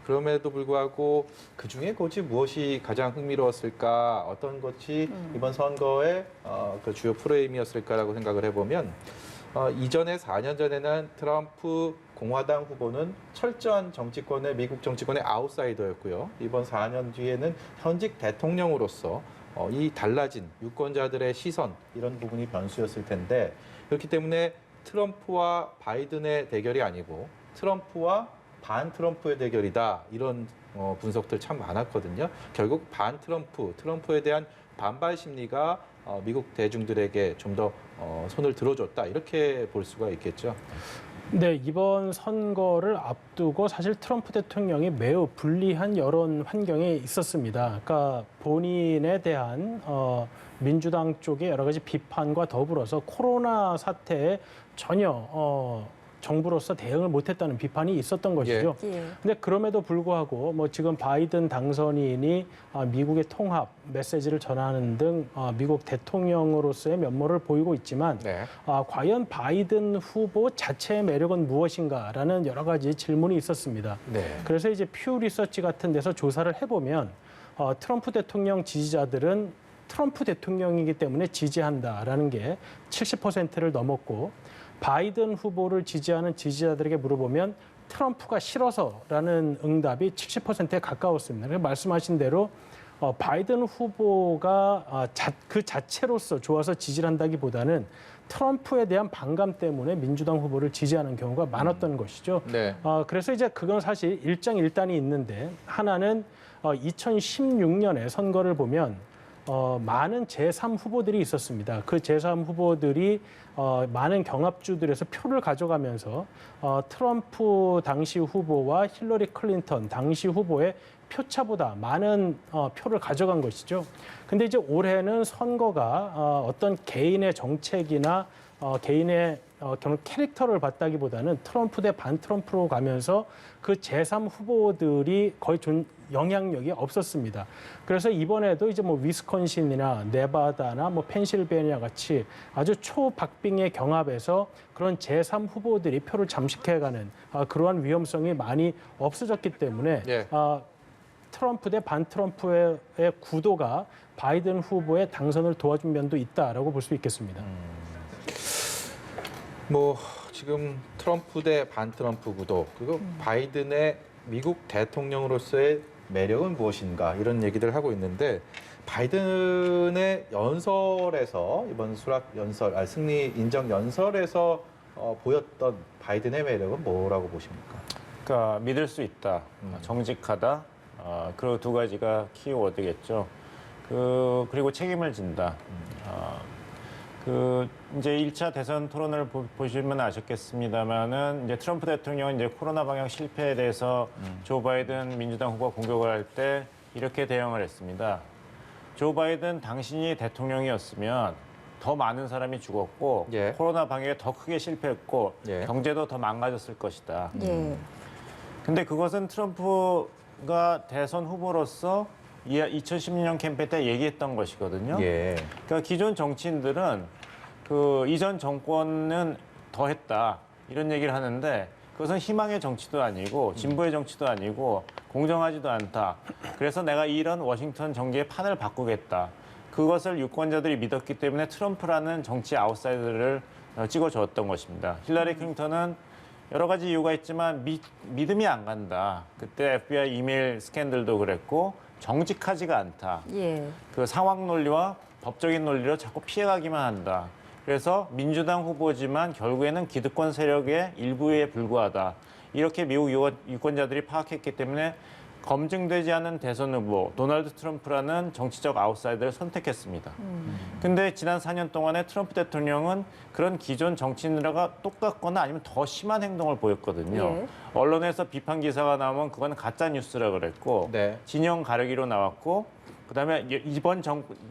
그럼에도 불구하고 그 중에 굳이 무엇이 가장 흥미로웠을까, 어떤 것이 이번 선거의 그 주요 프레임이었을까라고 생각을 해보면, 이전에 4년 전에는 트럼프 공화당 후보는 철저한 정치권의 미국 정치권의 아웃사이더였고요. 이번 4년 뒤에는 현직 대통령으로서 이 달라진 유권자들의 시선, 이런 부분이 변수였을 텐데, 그렇기 때문에 트럼프와 바이든의 대결이 아니고 트럼프와 반 트럼프의 대결이다, 이런 분석들 참 많았거든요. 결국 반 트럼프에 대한 반발 심리가 미국 대중들에게 좀 더 손을 들어줬다, 이렇게 볼 수가 있겠죠. 네, 이번 선거를 앞두고 사실 트럼프 대통령이 매우 불리한 여론 환경에 있었습니다. 그러니까 본인에 대한 민주당 쪽의 여러 가지 비판과 더불어서 코로나 사태에 전혀 정부로서 대응을 못했다는 비판이 있었던 것이죠. 예. 근데 그럼에도 불구하고 뭐 지금 바이든 당선인이 미국의 통합 메시지를 전하는 등 미국 대통령으로서의 면모를 보이고 있지만 네. 과연 바이든 후보 자체의 매력은 무엇인가라는 여러 가지 질문이 있었습니다. 네. 그래서 이제 퓨 리서치 같은 데서 조사를 해보면 트럼프 대통령 지지자들은 트럼프 대통령이기 때문에 지지한다라는 게 70%를 넘었고 바이든 후보를 지지하는 지지자들에게 물어보면 트럼프가 싫어서라는 응답이 70%에 가까웠습니다. 그래서 말씀하신 대로 바이든 후보가 그 자체로서 좋아서 지지를 한다기보다는 트럼프에 대한 반감 때문에 민주당 후보를 지지하는 경우가 많았던 것이죠. 네. 그래서 이제 그건 사실 일장일단이 있는데 하나는 2016년에 선거를 보면 많은 제3 후보들이 있었습니다. 그 제3 후보들이 많은 경합주들에서 표를 가져가면서 트럼프 당시 후보와 힐러리 클린턴 당시 후보의 표차보다 많은 표를 가져간 것이죠. 근데 이제 올해는 선거가 어떤 개인의 정책이나 개인의 그런 캐릭터를 봤다기보다는 트럼프 대 반트럼프로 가면서 그 제3 후보들이 거의 영향력이 없었습니다. 그래서 이번에도 이제 뭐 위스콘신이나 네바다나 뭐 펜실베니아 같이 아주 초박빙의 경합에서 그런 제3 후보들이 표를 잠식해가는 그러한 위험성이 많이 없어졌기 때문에 예. 트럼프 대 반트럼프의 구도가 바이든 후보의 당선을 도와준 면도 있다라고 볼 수 있겠습니다. 뭐 지금 트럼프 대 반트럼프 구도 그리고 바이든의 미국 대통령으로서의 매력은 무엇인가 이런 얘기들 하고 있는데 바이든의 연설에서 이번 수락 연설, 승리 인정 연설에서 보였던 바이든의 매력은 뭐라고 보십니까? 그러니까 믿을 수 있다, 정직하다, 그 두 가지가 키워드겠죠. 그리고 책임을 진다. 이제 1차 대선 토론을 보시면 아셨겠습니다만은 이제 트럼프 대통령은 이제 코로나 방역 실패에 대해서 조 바이든 민주당 후보가 공격을 할 때 이렇게 대응을 했습니다. 조 바이든 당신이 대통령이었으면 더 많은 사람이 죽었고 예. 코로나 방역에 더 크게 실패했고 예. 경제도 더 망가졌을 것이다. 예. 근데 그것은 트럼프가 대선 후보로서 2016년 캠페인 때 얘기했던 것이거든요. 예. 그러니까 기존 정치인들은 그 이전 정권은 더 했다 이런 얘기를 하는데 그것은 희망의 정치도 아니고 진보의 정치도 아니고 공정하지도 않다. 그래서 내가 이런 워싱턴 정계의 판을 바꾸겠다. 그것을 유권자들이 믿었기 때문에 트럼프라는 정치 아웃사이더를 찍어줬던 것입니다. 힐러리 클린턴은 여러 가지 이유가 있지만 믿음이 안 간다. 그때 FBI 이메일 스캔들도 그랬고 정직하지가 않다. 예. 그 상황 논리와 법적인 논리로 자꾸 피해가기만 한다. 그래서 민주당 후보지만 결국에는 기득권 세력의 일부에 불과하다. 이렇게 미국 유권자들이 파악했기 때문에 검증되지 않은 대선 후보 도널드 트럼프라는 정치적 아웃사이더를 선택했습니다. 근데 지난 4년 동안에 트럼프 대통령은 그런 기존 정치인들과 똑같거나 아니면 더 심한 행동을 보였거든요. 예. 언론에서 비판 기사가 나오면 그건 가짜 뉴스라 그랬고 네. 진영 가르기로 나왔고 그다음에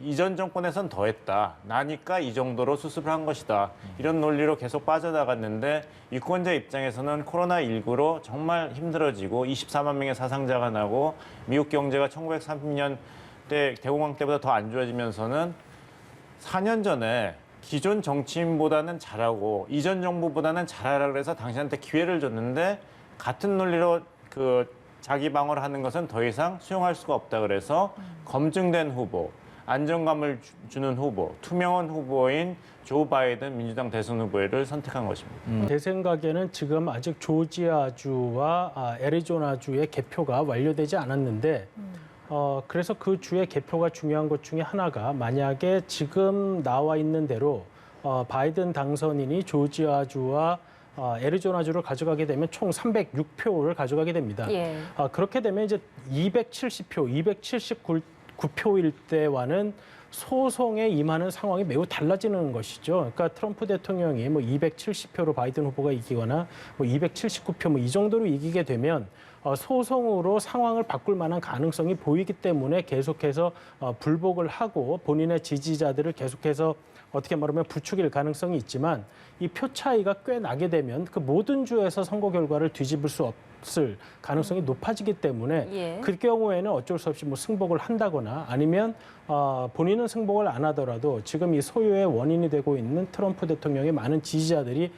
이전 정권에선 더했다. 나니까 이 정도로 수습을 한 것이다. 이런 논리로 계속 빠져나갔는데 유권자 입장에서는 코로나19로 정말 힘들어지고 24만 명의 사상자가 나고 미국 경제가 1930년 때 대공황 때보다 더 안 좋아지면서는 4년 전에 기존 정치인보다는 잘하고 이전 정부보다는 잘하라 그래서 당신한테 기회를 줬는데 같은 논리로 자기 방어를 하는 것은 더 이상 수용할 수가 없다 그래서 검증된 후보, 안정감을 주는 후보, 투명한 후보인 조 바이든 민주당 대선 후보를 선택한 것입니다. 제 생각에는 지금 아직 조지아주와 애리조나주의 개표가 완료되지 않았는데 그래서 그 주의 개표가 중요한 것 중에 하나가 만약에 지금 나와 있는 대로 바이든 당선인이 조지아주와 애리조나주를 가져가게 되면 총 306표를 가져가게 됩니다. 예. 그렇게 되면 이제 270표, 279표일 때와는 소송에 임하는 상황이 매우 달라지는 것이죠. 그러니까 트럼프 대통령이 뭐 270표로 바이든 후보가 이기거나 뭐 279표 뭐 이 정도로 이기게 되면 소송으로 상황을 바꿀 만한 가능성이 보이기 때문에 계속해서 불복을 하고 본인의 지지자들을 계속해서 어떻게 말하면 부추길 가능성이 있지만 이 표 차이가 꽤 나게 되면 그 모든 주에서 선거 결과를 뒤집을 수 없을 가능성이 높아지기 때문에 예. 그 경우에는 어쩔 수 없이 뭐 승복을 한다거나 아니면 본인은 승복을 안 하더라도 지금 이 소요의 원인이 되고 있는 트럼프 대통령의 많은 지지자들이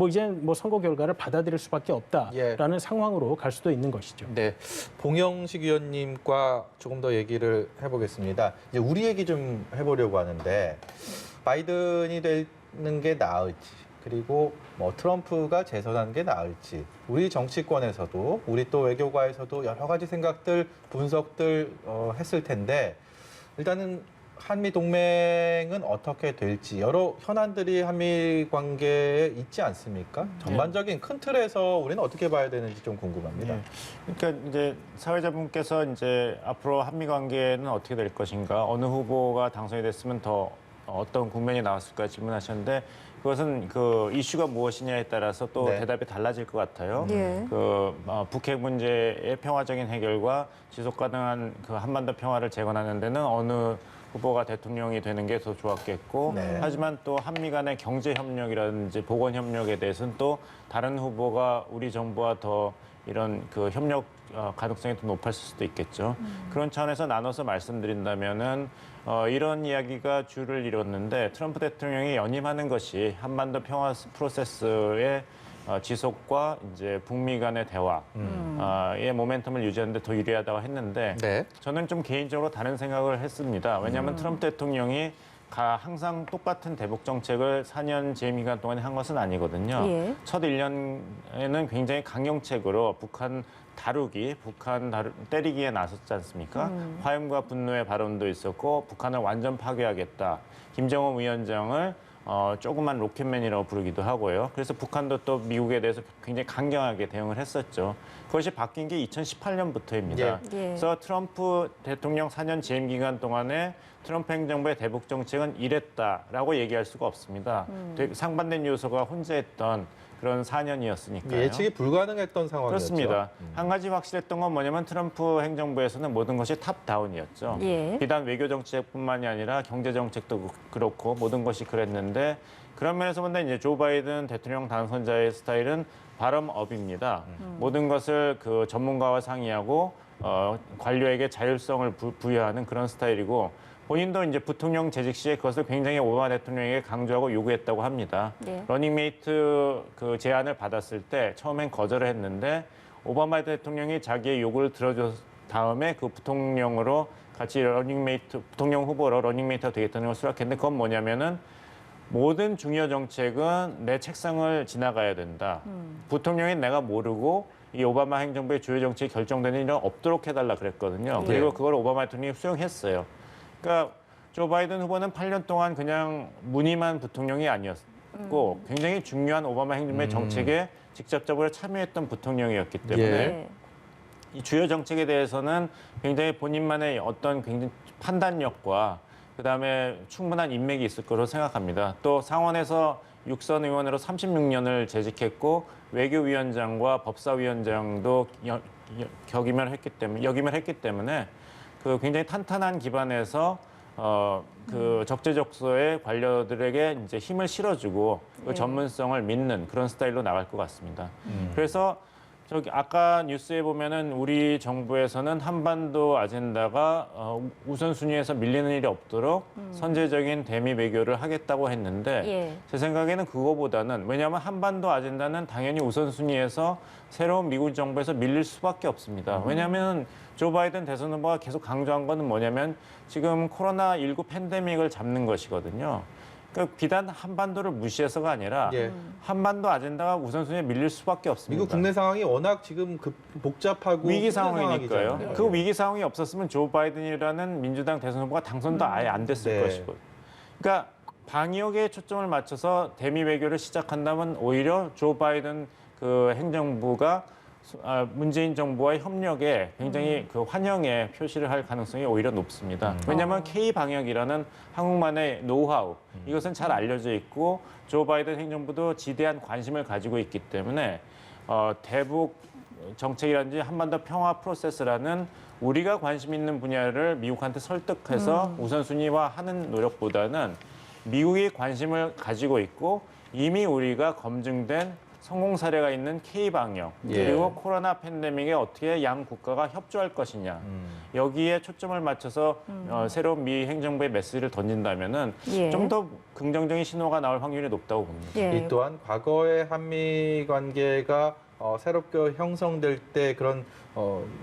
이제 선거 결과를 받아들일 수밖에 없다라는 상황으로 갈 수도 있는 것이죠. 네, 봉영식 위원님과 조금 더 얘기를 해보겠습니다. 이제 우리 얘기 좀 해보려고 하는데 바이든이 되는 게 나을지 그리고 뭐 트럼프가 재선하는 게 나을지 우리 정치권에서도 우리 또 외교가에서도 여러 가지 생각들 분석들 했을 텐데 일단은 한미 동맹은 어떻게 될지 여러 현안들이 한미 관계에 있지 않습니까? 전반적인 큰 틀에서 우리는 어떻게 봐야 되는지 좀 궁금합니다. 그러니까 이제 사회자분께서 이제 앞으로 한미 관계는 어떻게 될 것인가, 어느 후보가 당선이 됐으면 더 어떤 국면이 나왔을까 질문하셨는데 그것은 그 이슈가 무엇이냐에 따라서 또 네. 대답이 달라질 것 같아요. 예. 북핵 문제의 평화적인 해결과 지속 가능한 그 한반도 평화를 재건하는 데는 어느 후보가 대통령이 되는 게 더 좋았겠고 네. 하지만 또 한미 간의 경제 협력이라든지 보건 협력에 대해서는 또 다른 후보가 우리 정부와 더 이런 그 협력 가능성이 더 높았을 수도 있겠죠. 그런 차원에서 나눠서 말씀드린다면은 이런 이야기가 주를 이뤘는데 트럼프 대통령이 연임하는 것이 한반도 평화 프로세스의 지속과 이제 북미 간의 대화의 모멘텀을 유지하는 데 더 유리하다고 했는데 네. 저는 좀 개인적으로 다른 생각을 했습니다. 왜냐하면 트럼프 대통령이 항상 똑같은 대북 정책을 4년 재임 기간 동안에 한 것은 아니거든요. 예. 첫 1년에는 굉장히 강경책으로 북한 때리기에 나섰지 않습니까? 화염과 분노의 발언도 있었고 북한을 완전 파괴하겠다. 김정은 위원장을 조그만 로켓맨이라고 부르기도 하고요. 그래서 북한도 또 미국에 대해서 굉장히 강경하게 대응을 했었죠. 그것이 바뀐 게 2018년부터입니다. 예. 그래서 트럼프 대통령 4년 재임 기간 동안에 트럼프 행정부의 대북 정책은 이랬다라고 얘기할 수가 없습니다. 되게 상반된 요소가 혼재했던 그런 4년이었으니까요. 예측이 불가능했던 상황이었죠. 그렇습니다. 한 가지 확실했던 건 뭐냐면 트럼프 행정부에서는 모든 것이 탑다운이었죠. 예. 비단 외교 정책뿐만이 아니라 경제 정책도 그렇고 모든 것이 그랬는데 그런 면에서 본다면 이제 조 바이든 대통령 당선자의 스타일은 바텀업입니다. 모든 것을 그 전문가와 상의하고 관료에게 자율성을 부여하는 그런 스타일이고 본인도 이제 부통령 재직 시에 그것을 굉장히 오바마 대통령에게 강조하고 요구했다고 합니다. 네. 러닝메이트 그 제안을 받았을 때 처음엔 거절을 했는데 오바마 대통령이 자기의 요구를 들어준 다음에 그 부통령으로 같이 부통령 후보로 러닝메이트가 되겠다는 걸 수락했는데 그건 뭐냐면은 모든 중요 정책은 내 책상을 지나가야 된다. 부통령이 내가 모르고 이 오바마 행정부의 주요 정책이 결정되는 일은 없도록 해달라 그랬거든요. 그리고 그걸 오바마 대통령이 수용했어요. 그러니까 조 바이든 후보는 8년 동안 그냥 무늬만 부통령이 아니었고 굉장히 중요한 오바마 행정부의 정책에 직접적으로 참여했던 부통령이었기 때문에 예. 이 주요 정책에 대해서는 굉장히 본인만의 어떤 굉장히 판단력과 그다음에 충분한 인맥이 있을 거로 생각합니다. 또 상원에서 6선 의원으로 36년을 재직했고 외교위원장과 법사위원장도 역임을 했기 때문에 그 굉장히 탄탄한 기반에서 그 적재적소의 관료들에게 이제 힘을 실어주고 그 네. 전문성을 믿는 그런 스타일로 나갈 것 같습니다. 그래서 저기 아까 뉴스에 보면은 우리 정부에서는 한반도 아젠다가 우선순위에서 밀리는 일이 없도록 선제적인 대미 외교를 하겠다고 했는데 예. 제 생각에는 그거보다는 왜냐하면 한반도 아젠다는 당연히 우선순위에서 새로운 미국 정부에서 밀릴 수밖에 없습니다. 왜냐하면 조 바이든 대선 후보가 계속 강조한 거는 뭐냐면 지금 코로나19 팬데믹을 잡는 것이거든요. 그러니까 비단 한반도를 무시해서가 아니라 예. 한반도 아젠다가 우선순위에 밀릴 수밖에 없습니다. 미국 국내 상황이 워낙 지금 복잡하고 위기 힘든 상황이니까요. 상황이잖아요. 그 위기 상황이 없었으면 조 바이든이라는 민주당 대선 후보가 당선도 아예 안 됐을 네. 것이고. 그러니까 방역에 초점을 맞춰서 대미 외교를 시작한다면 오히려 조 바이든 그 행정부가 문재인 정부와의 협력에 굉장히 그 환영의 표시를 할 가능성이 오히려 높습니다. 왜냐하면 K-방역이라는 한국만의 노하우, 이것은 잘 알려져 있고 조 바이든 행정부도 지대한 관심을 가지고 있기 때문에 대북 정책이라든지 한반도 평화 프로세스라는 우리가 관심 있는 분야를 미국한테 설득해서 우선순위화하는 노력보다는 미국이 관심을 가지고 있고 이미 우리가 검증된 성공 사례가 있는 K-방역 예. 그리고 코로나 팬데믹에 어떻게 양 국가가 협조할 것이냐 여기에 초점을 맞춰서 새로운 미 행정부의 메시지를 던진다면은 예. 좀 더 긍정적인 신호가 나올 확률이 높다고 봅니다. 예. 이 또한 과거의 한미 관계가 새롭게 형성될 때 그런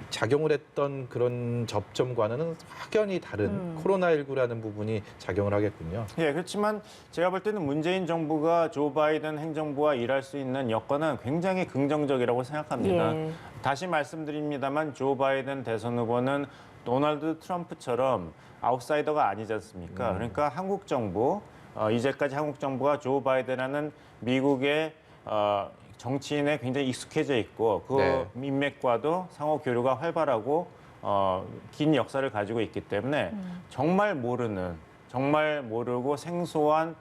작용을 했던 그런 접점과는 확연히 다른 코로나19라는 부분이 작용을 하겠군요. 예, 그렇지만 제가 볼 때는 문재인 정부가 조 바이든 행정부와 일할 수 있는 여건은 굉장히 긍정적이라고 생각합니다. 예. 다시 말씀드립니다만 조 바이든 대선 후보는 도널드 트럼프처럼 아웃사이더가 아니지 않습니까? 그러니까 한국 정부, 이제까지 한국 정부가 조 바이든이라는 미국의 정치인에 굉장히 익숙해져 있고 그 네. 인맥과도 상호 교류가 활발하고 긴 역사를 가지고 있기 때문에 정말 모르고 생소한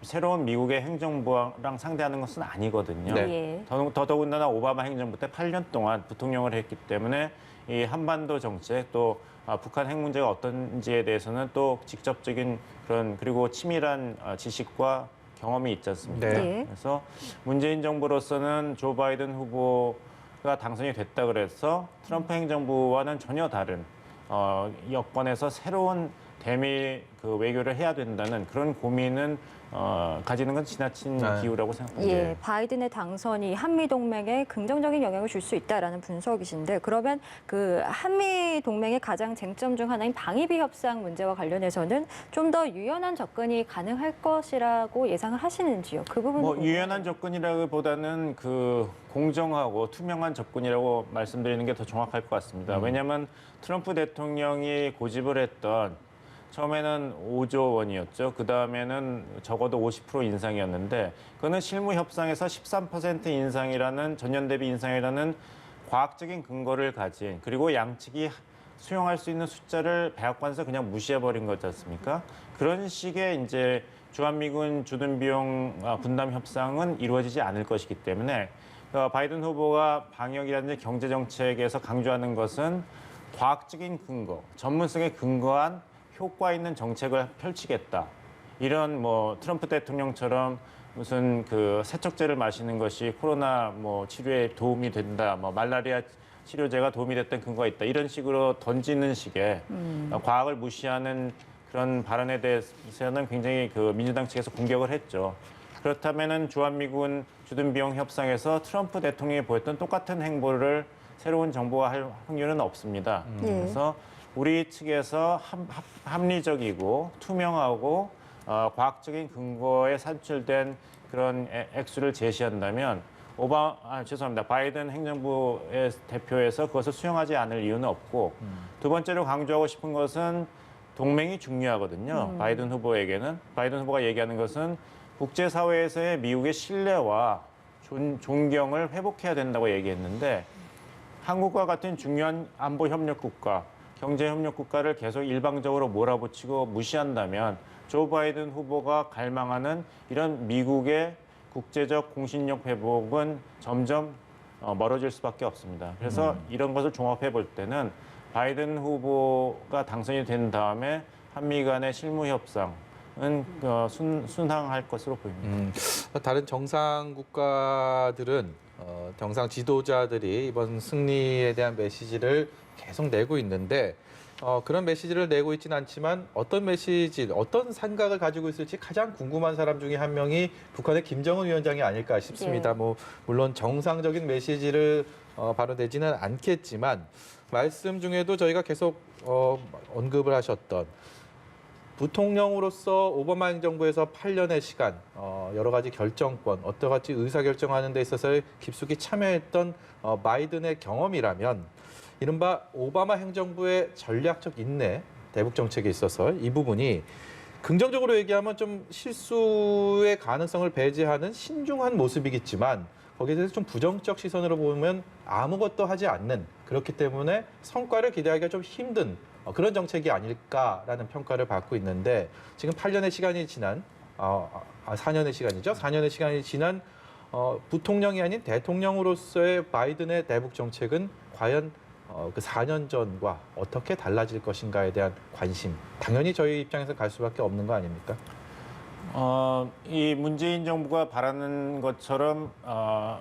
새로운 미국의 행정부랑 상대하는 것은 아니거든요. 네. 예. 더더군다나 오바마 행정부 때 8년 동안 부통령을 했기 때문에 이 한반도 정책 또 북한 핵 문제가 어떤지에 대해서는 또 직접적인 그런 그리고 치밀한 지식과 경험이 있지 않습니까? 네. 예. 그래서 문재인 정부로서는 조 바이든 후보가 당선이 됐다 그래서 트럼프 행정부와는 전혀 다른 여건에서 새로운 대미 그 외교를 해야 된다는 그런 고민은 가지는 건 지나친 네. 기후라고 생각합니다. 예, 바이든의 당선이 한미 동맹에 긍정적인 영향을 줄 수 있다라는 분석이신데 그러면 그 한미 동맹의 가장 쟁점 중 하나인 방위비 협상 문제와 관련해서는 좀 더 유연한 접근이 가능할 것이라고 예상을 하시는지요? 그 부분은 뭐 유연한 접근이라기보다는 그 공정하고 투명한 접근이라고 말씀드리는 게 더 정확할 것 같습니다. 왜냐하면 트럼프 대통령이 고집을 했던 처음에는 5조 원이었죠. 그 다음에는 적어도 50% 인상이었는데 그거는 실무 협상에서 13% 인상이라는 전년 대비 인상이라는 과학적인 근거를 가진 그리고 양측이 수용할 수 있는 숫자를 백악관에서 그냥 무시해버린 거지 않습니까? 그런 식의 이제 주한미군 주둔 비용 분담 협상은 이루어지지 않을 것이기 때문에 바이든 후보가 방역이라든지 경제 정책에서 강조하는 것은 과학적인 근거, 전문성에 근거한 효과 있는 정책을 펼치겠다. 이런 뭐 트럼프 대통령처럼 무슨 그 세척제를 마시는 것이 코로나 뭐 치료에 도움이 된다. 뭐 말라리아 치료제가 도움이 됐던 근거가 있다. 이런 식으로 던지는 식의 과학을 무시하는 그런 발언에 대해서는 굉장히 그 민주당 측에서 공격을 했죠. 그렇다면은 주한미군 주둔 비용 협상에서 트럼프 대통령이 보였던 똑같은 행보를 새로운 정부가 할 확률은 없습니다. 그래서 우리 측에서 합리적이고 투명하고 과학적인 근거에 산출된 그런 액수를 제시한다면 바이든 행정부의 대표에서 그것을 수용하지 않을 이유는 없고 두 번째로 강조하고 싶은 것은 동맹이 중요하거든요. 바이든 후보에게는 바이든 후보가 얘기하는 것은 국제사회에서의 미국의 신뢰와 존경을 회복해야 된다고 얘기했는데 한국과 같은 중요한 안보 협력 국가 경제 협력 국가를 계속 일방적으로 몰아붙이고 무시한다면 조 바이든 후보가 갈망하는 이런 미국의 국제적 공신력 회복은 점점 멀어질 수밖에 없습니다. 그래서 이런 것을 종합해 볼 때는 바이든 후보가 당선이 된 다음에 한미 간의 실무 협상은 순항할 것으로 보입니다. 다른 정상 국가들은 정상 지도자들이 이번 승리에 대한 메시지를 계속 내고 있는데 그런 메시지를 내고 있지는 않지만 어떤 메시지, 어떤 생각을 가지고 있을지 가장 궁금한 사람 중에 한 명이 북한의 김정은 위원장이 아닐까 싶습니다. 네. 물론 정상적인 메시지를 발언되지는 않겠지만 말씀 중에도 저희가 계속 언급을 하셨던 부통령으로서 오바마 행정부에서 8년의 시간, 여러 가지 결정권, 어떤 가지 의사결정하는 데 있어서 깊숙이 참여했던 바이든의 경험이라면 이른바 오바마 행정부의 전략적 인내, 대북 정책에 있어서 이 부분이 긍정적으로 얘기하면 좀 실수의 가능성을 배제하는 신중한 모습이겠지만 거기에 대해서 좀 부정적 시선으로 보면 아무것도 하지 않는, 그렇기 때문에 성과를 기대하기가 좀 힘든 그런 정책이 아닐까라는 평가를 받고 있는데, 지금 8년의 시간이 지난 4년의 시간이죠. 4년의 시간이 지난 부통령이 아닌 대통령으로서의 바이든의 대북 정책은 과연 그 4년 전과 어떻게 달라질 것인가에 대한 관심, 당연히 저희 입장에서 갈 수밖에 없는 거 아닙니까? 이 문재인 정부가 바라는 것처럼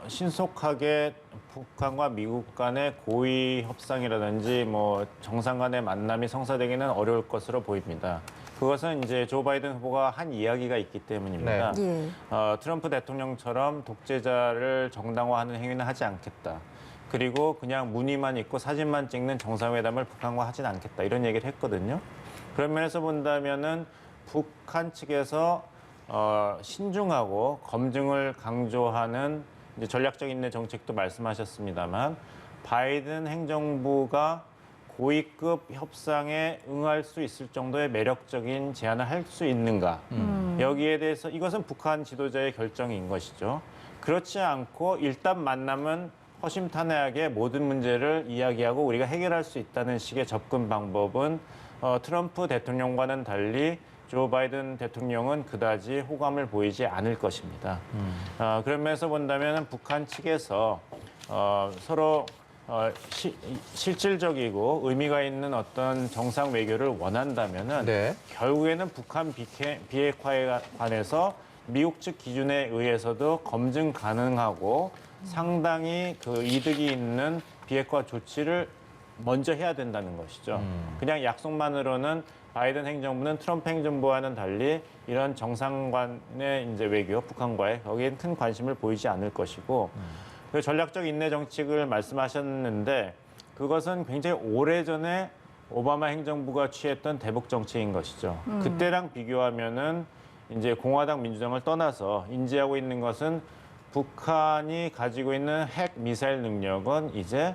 신속하게 북한과 미국 간의 고위 협상이라든지 뭐 정상 간의 만남이 성사되기는 어려울 것으로 보입니다. 그것은 이제 조 바이든 후보가 한 이야기가 있기 때문입니다. 예. 트럼프 대통령처럼 독재자를 정당화하는 행위는 하지 않겠다. 그리고 그냥 문의만 있고 사진만 찍는 정상회담을 북한과 하진 않겠다. 이런 얘기를 했거든요. 그런 면에서 본다면은 북한 측에서 신중하고 검증을 강조하는 이제 전략적 인내 정책도 말씀하셨습니다만, 바이든 행정부가 고위급 협상에 응할 수 있을 정도의 매력적인 제안을 할 수 있는가. 여기에 대해서 이것은 북한 지도자의 결정인 것이죠. 그렇지 않고 일단 만나면 허심탄회하게 모든 문제를 이야기하고 우리가 해결할 수 있다는 식의 접근 방법은 트럼프 대통령과는 달리 조 바이든 대통령은 그다지 호감을 보이지 않을 것입니다. 그런 면에서 본다면 북한 측에서 서로 실질적이고 의미가 있는 어떤 정상 외교를 원한다면은 네. 결국에는 북한 비핵화에 관해서 미국 측 기준에 의해서도 검증 가능하고 상당히 그 이득이 있는 비핵화 조치를 먼저 해야 된다는 것이죠. 그냥 약속만으로는 바이든 행정부는 트럼프 행정부와는 달리 이런 정상 간의 이제 외교, 북한과의 거기엔 큰 관심을 보이지 않을 것이고, 그 전략적 인내 정책을 말씀하셨는데 그것은 굉장히 오래전에 오바마 행정부가 취했던 대북 정책인 것이죠. 그때랑 비교하면은 이제 공화당 민주당을 떠나서 인지하고 있는 것은 북한이 가지고 있는 핵 미사일 능력은 이제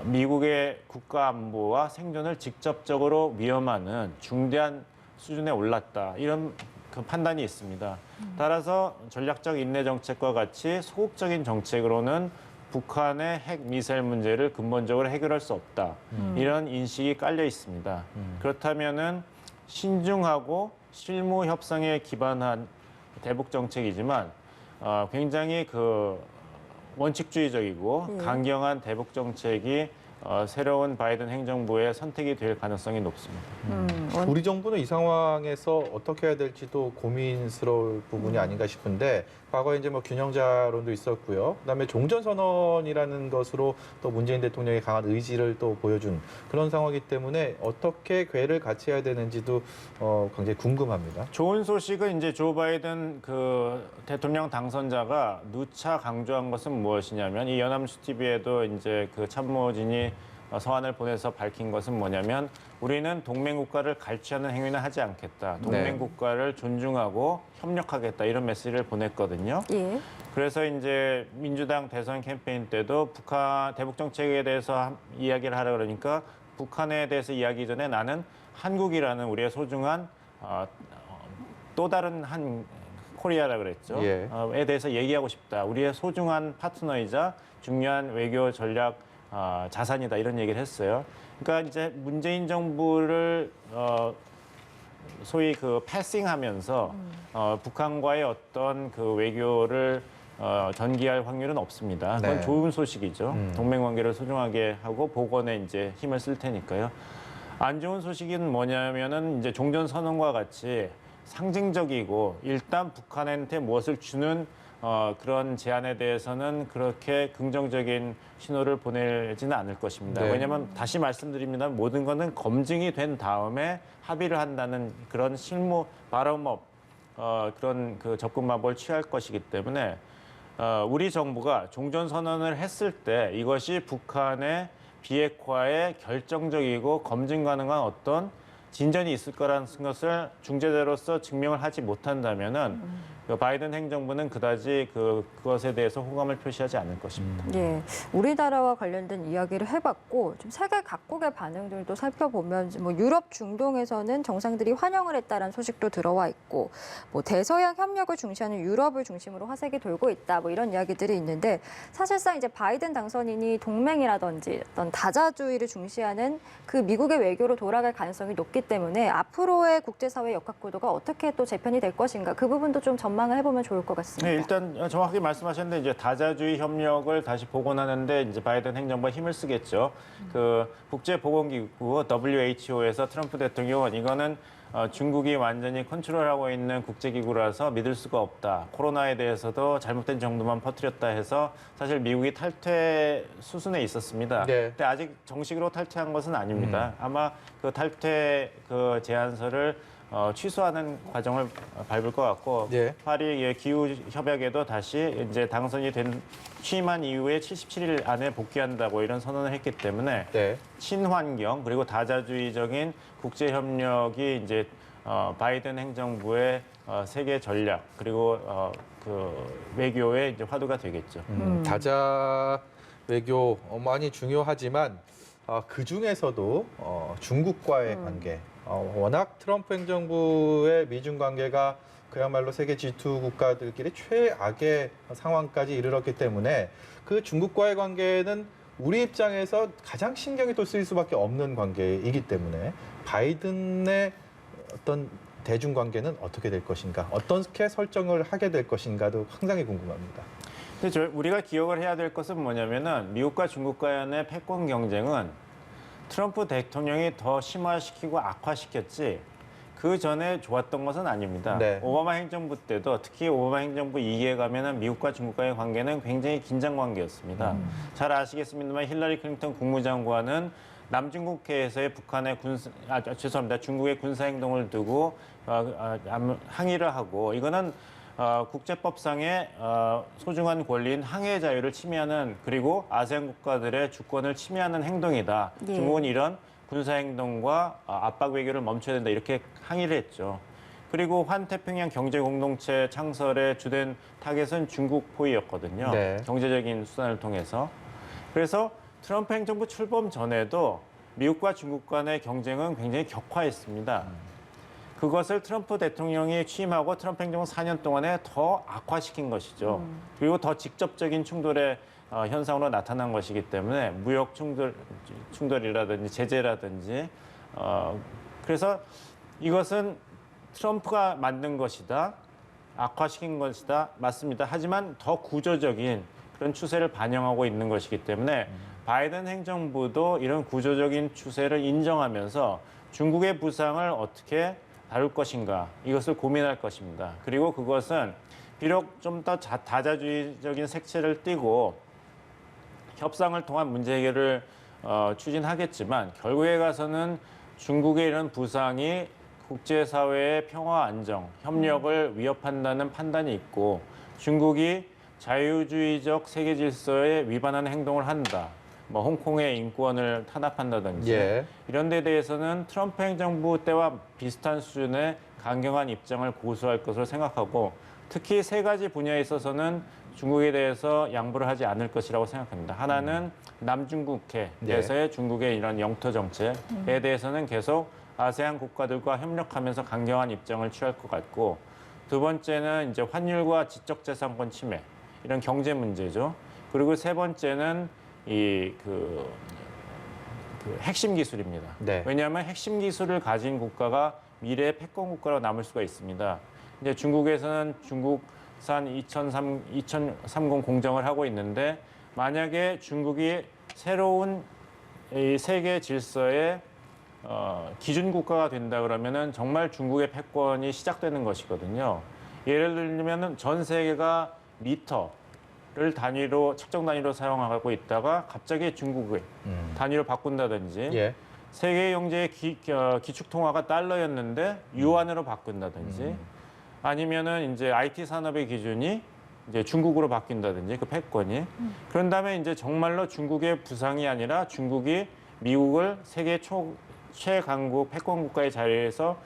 미국의 국가 안보와 생존을 직접적으로 위험하는 중대한 수준에 올랐다. 이런 그 판단이 있습니다. 따라서 전략적 인내 정책과 같이 소극적인 정책으로는 북한의 핵 미사일 문제를 근본적으로 해결할 수 없다. 이런 인식이 깔려 있습니다. 그렇다면은 신중하고 실무 협상에 기반한 대북 정책이지만 굉장히 그 원칙주의적이고 강경한 대북 정책이 새로운 바이든 행정부의 선택이 될 가능성이 높습니다. 우리 정부는 이 상황에서 어떻게 해야 될지도 고민스러울 부분이 아닌가 싶은데, 과거에 이제 뭐 균형자론도 있었고요. 그다음에 종전선언이라는 것으로 또 문재인 대통령의 강한 의지를 또 보여준 그런 상황이기 때문에 어떻게 궤를 같이 해야 되는지도 굉장히 궁금합니다. 좋은 소식은 이제 조 바이든 그 대통령 당선자가 누차 강조한 것은 무엇이냐면, 이 연합뉴스 TV에도 이제 그 참모진이 서한을 보내서 밝힌 것은 뭐냐면, 우리는 동맹국가를 갈취하는 행위는 하지 않겠다. 동맹국가를 존중하고 협력하겠다. 이런 메시지를 보냈거든요. 예. 그래서 이제 민주당 대선 캠페인 때도 북한 대북 정책에 대해서 이야기를 하라 그러니까 북한에 대해서 이야기 전에 나는 한국이라는 우리의 소중한 또 다른 한 코리아라 그랬죠. 예. 에 대해서 얘기하고 싶다. 우리의 소중한 파트너이자 중요한 외교 전략 자산이다. 이런 얘기를 했어요. 그러니까 이제 문재인 정부를 소위 그 패싱하면서 북한과의 어떤 그 외교를 전개할 확률은 없습니다. 그건 네. 좋은 소식이죠. 동맹 관계를 소중하게 하고 복원에 이제 힘을 쓸 테니까요. 안 좋은 소식은 뭐냐면은 이제 종전 선언과 같이 상징적이고 일단 북한한테 무엇을 주는 그런 제안에 대해서는 그렇게 긍정적인 신호를 보내지는 않을 것입니다. 네. 왜냐하면 다시 말씀드립니다. 모든 것은 검증이 된 다음에 합의를 한다는 그런 실무 바텀업 그런 그 접근 방법을 취할 것이기 때문에 우리 정부가 종전 선언을 했을 때 이것이 북한의 비핵화에 결정적이고 검증 가능한 어떤 진전이 있을 거라는 것을 중재자로서 증명을 하지 못한다면은 그 바이든 행정부는 그다지 그것에 대해서 호감을 표시하지 않을 것입니다. 예, 우리나라와 관련된 이야기를 해봤고 좀 세계 각국의 반응들도 살펴보면 뭐 유럽 중동에서는 정상들이 환영을 했다는 소식도 들어와 있고 뭐 대서양 협력을 중시하는 유럽을 중심으로 화색이 돌고 있다 뭐 이런 이야기들이 있는데 사실상 이제 바이든 당선인이 동맹이라든지 어떤 다자주의를 중시하는 그 미국의 외교로 돌아갈 가능성이 높기 때문에 앞으로의 국제사회 역학구도가 어떻게 또 재편이 될 것인가 그 부분도 좀 전망을 해보면 좋을 것 같습니다. 네, 일단 정확하게 말씀하셨는데 이제 다자주의 협력을 다시 복원하는데 이제 바이든 행정부가 힘을 쓰겠죠. 그 국제보건기구 WHO에서 트럼프 대통령은 이거는 중국이 완전히 컨트롤하고 있는 국제기구라서 믿을 수가 없다. 코로나에 대해서도 잘못된 정도만 퍼뜨렸다 해서 사실 미국이 탈퇴 수순에 있었습니다. 네. 근데 아직 정식으로 탈퇴한 것은 아닙니다. 아마 그 탈퇴 그 제안서를 취소하는 과정을 밟을 것 같고 네. 파리 기후 협약에도 다시 이제 당선이 된 취임한 이후에 77일 안에 복귀한다고 이런 선언을 했기 때문에 네. 친환경 그리고 다자주의적인 국제 협력이 이제 바이든 행정부의 세계 전략 그리고 그 외교의 이제 화두가 되겠죠. 다자 외교 많이 중요하지만 그 중에서도 중국과의 관계, 워낙 트럼프 행정부의 미중 관계가 그야말로 세계 G2 국가들끼리 최악의 상황까지 이르렀기 때문에 그 중국과의 관계는 우리 입장에서 가장 신경이 또 쓰일 수밖에 없는 관계이기 때문에 바이든의 어떤 대중 관계는 어떻게 될 것인가, 어떻게 설정을 하게 될 것인가도 상당히 궁금합니다. 근데 우리가 기억을 해야 될 것은 뭐냐면은 미국과 중국 간의 패권 경쟁은 트럼프 대통령이 더 심화시키고 악화시켰지 그 전에 좋았던 것은 아닙니다. 네. 오바마 행정부 때도 특히 오바마 행정부 2기에 가면은 미국과 중국과의 관계는 굉장히 긴장 관계였습니다. 잘 아시겠습니다만 힐러리 클린턴 국무장관은 남중국해에서의 북한의 중국의 군사 행동을 두고 항의를 하고 이거는 국제법상의 소중한 권리인 항해 자유를 침해하는 그리고 아세안 국가들의 주권을 침해하는 행동이다. 예. 중국은 이런 군사 행동과 압박 외교를 멈춰야 된다 이렇게 항의를 했죠. 그리고 환태평양 경제공동체 창설의 주된 타겟은 중국 포위였거든요. 네. 경제적인 수단을 통해서. 그래서 트럼프 행정부 출범 전에도 미국과 중국 간의 경쟁은 굉장히 격화했습니다. 그것을 트럼프 대통령이 취임하고 트럼프 행정부 4년 동안에 더 악화시킨 것이죠. 그리고 더 직접적인 충돌의 현상으로 나타난 것이기 때문에 무역 충돌이라든지 제재라든지 그래서 이것은 트럼프가 만든 것이다. 악화시킨 것이다. 맞습니다. 하지만 더 구조적인 그런 추세를 반영하고 있는 것이기 때문에 바이든 행정부도 이런 구조적인 추세를 인정하면서 중국의 부상을 어떻게 다룰 것인가 이것을 고민할 것입니다. 그리고 그것은 비록 좀 더 다자주의적인 색채를 띠고 협상을 통한 문제 해결을 추진하겠지만 결국에 가서는 중국의 이런 부상이 국제사회의 평화 안정, 협력을 위협한다는 판단이 있고 중국이 자유주의적 세계 질서에 위반하는 행동을 한다. 뭐 홍콩의 인권을 탄압한다든지 예. 이런 데 대해서는 트럼프 행정부 때와 비슷한 수준의 강경한 입장을 고수할 것으로 생각하고 특히 세 가지 분야에 있어서는 중국에 대해서 양보를 하지 않을 것이라고 생각합니다. 하나는 남중국해에서의 중국의 이런 영토 정책에 대해서는 계속 아세안 국가들과 협력하면서 강경한 입장을 취할 것 같고 두 번째는 이제 환율과 지적재산권 침해 이런 경제 문제죠. 그리고 세 번째는 그 핵심 기술입니다. 네. 왜냐하면 핵심 기술을 가진 국가가 미래의 패권 국가로 남을 수가 있습니다. 이제 중국에서는 중국산 2030 공정을 하고 있는데 만약에 중국이 새로운 이 세계 질서의 기준 국가가 된다 그러면은 정말 중국의 패권이 시작되는 것이거든요. 예를 들면은 전 세계가 미터를 단위로 측정 단위로 사용하고 있다가 갑자기 중국의 단위로 바꾼다든지 예. 세계 경제의 기축 통화가 달러였는데 유안으로 바꾼다든지 아니면은 이제 IT 산업의 기준이 이제 중국으로 바뀐다든지 그 패권이 그런 다음에 이제 정말로 중국의 부상이 아니라 중국이 미국을 세계 최강국 패권 국가의 자리에서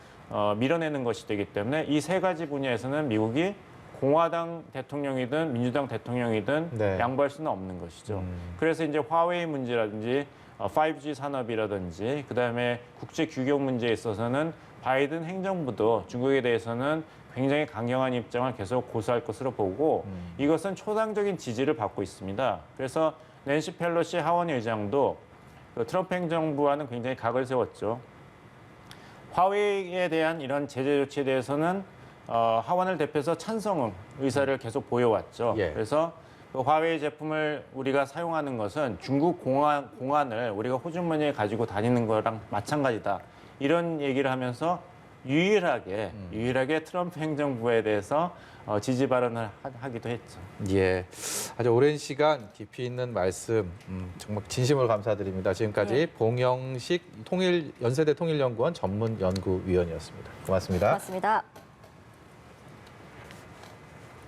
밀어내는 것이 되기 때문에 이 세 가지 분야에서는 미국이 공화당 대통령이든 민주당 대통령이든 네. 양보할 수는 없는 것이죠. 그래서 이제 화웨이 문제라든지 5G 산업이라든지 그다음에 국제 규격 문제에 있어서는 바이든 행정부도 중국에 대해서는 굉장히 강경한 입장을 계속 고수할 것으로 보고 이것은 초당적인 지지를 받고 있습니다. 그래서 낸시 펠로시 하원 의장도 그 트럼프 행정부와는 굉장히 각을 세웠죠. 화웨이에 대한 이런 제재 조치에 대해서는 하원을 대표해서 찬성 의사를 계속 보여왔죠. 예. 그래서 그 화웨이 제품을 우리가 사용하는 것은 중국 공안을 우리가 호주머니에 가지고 다니는 거랑 마찬가지다. 이런 얘기를 하면서 유일하게 트럼프 행정부에 대해서 지지 발언을 하기도 했죠. 예, 아주 오랜 시간 깊이 있는 말씀 정말 진심으로 감사드립니다. 지금까지 봉영식 연세대 통일연구원 전문연구위원이었습니다. 고맙습니다. 고맙습니다.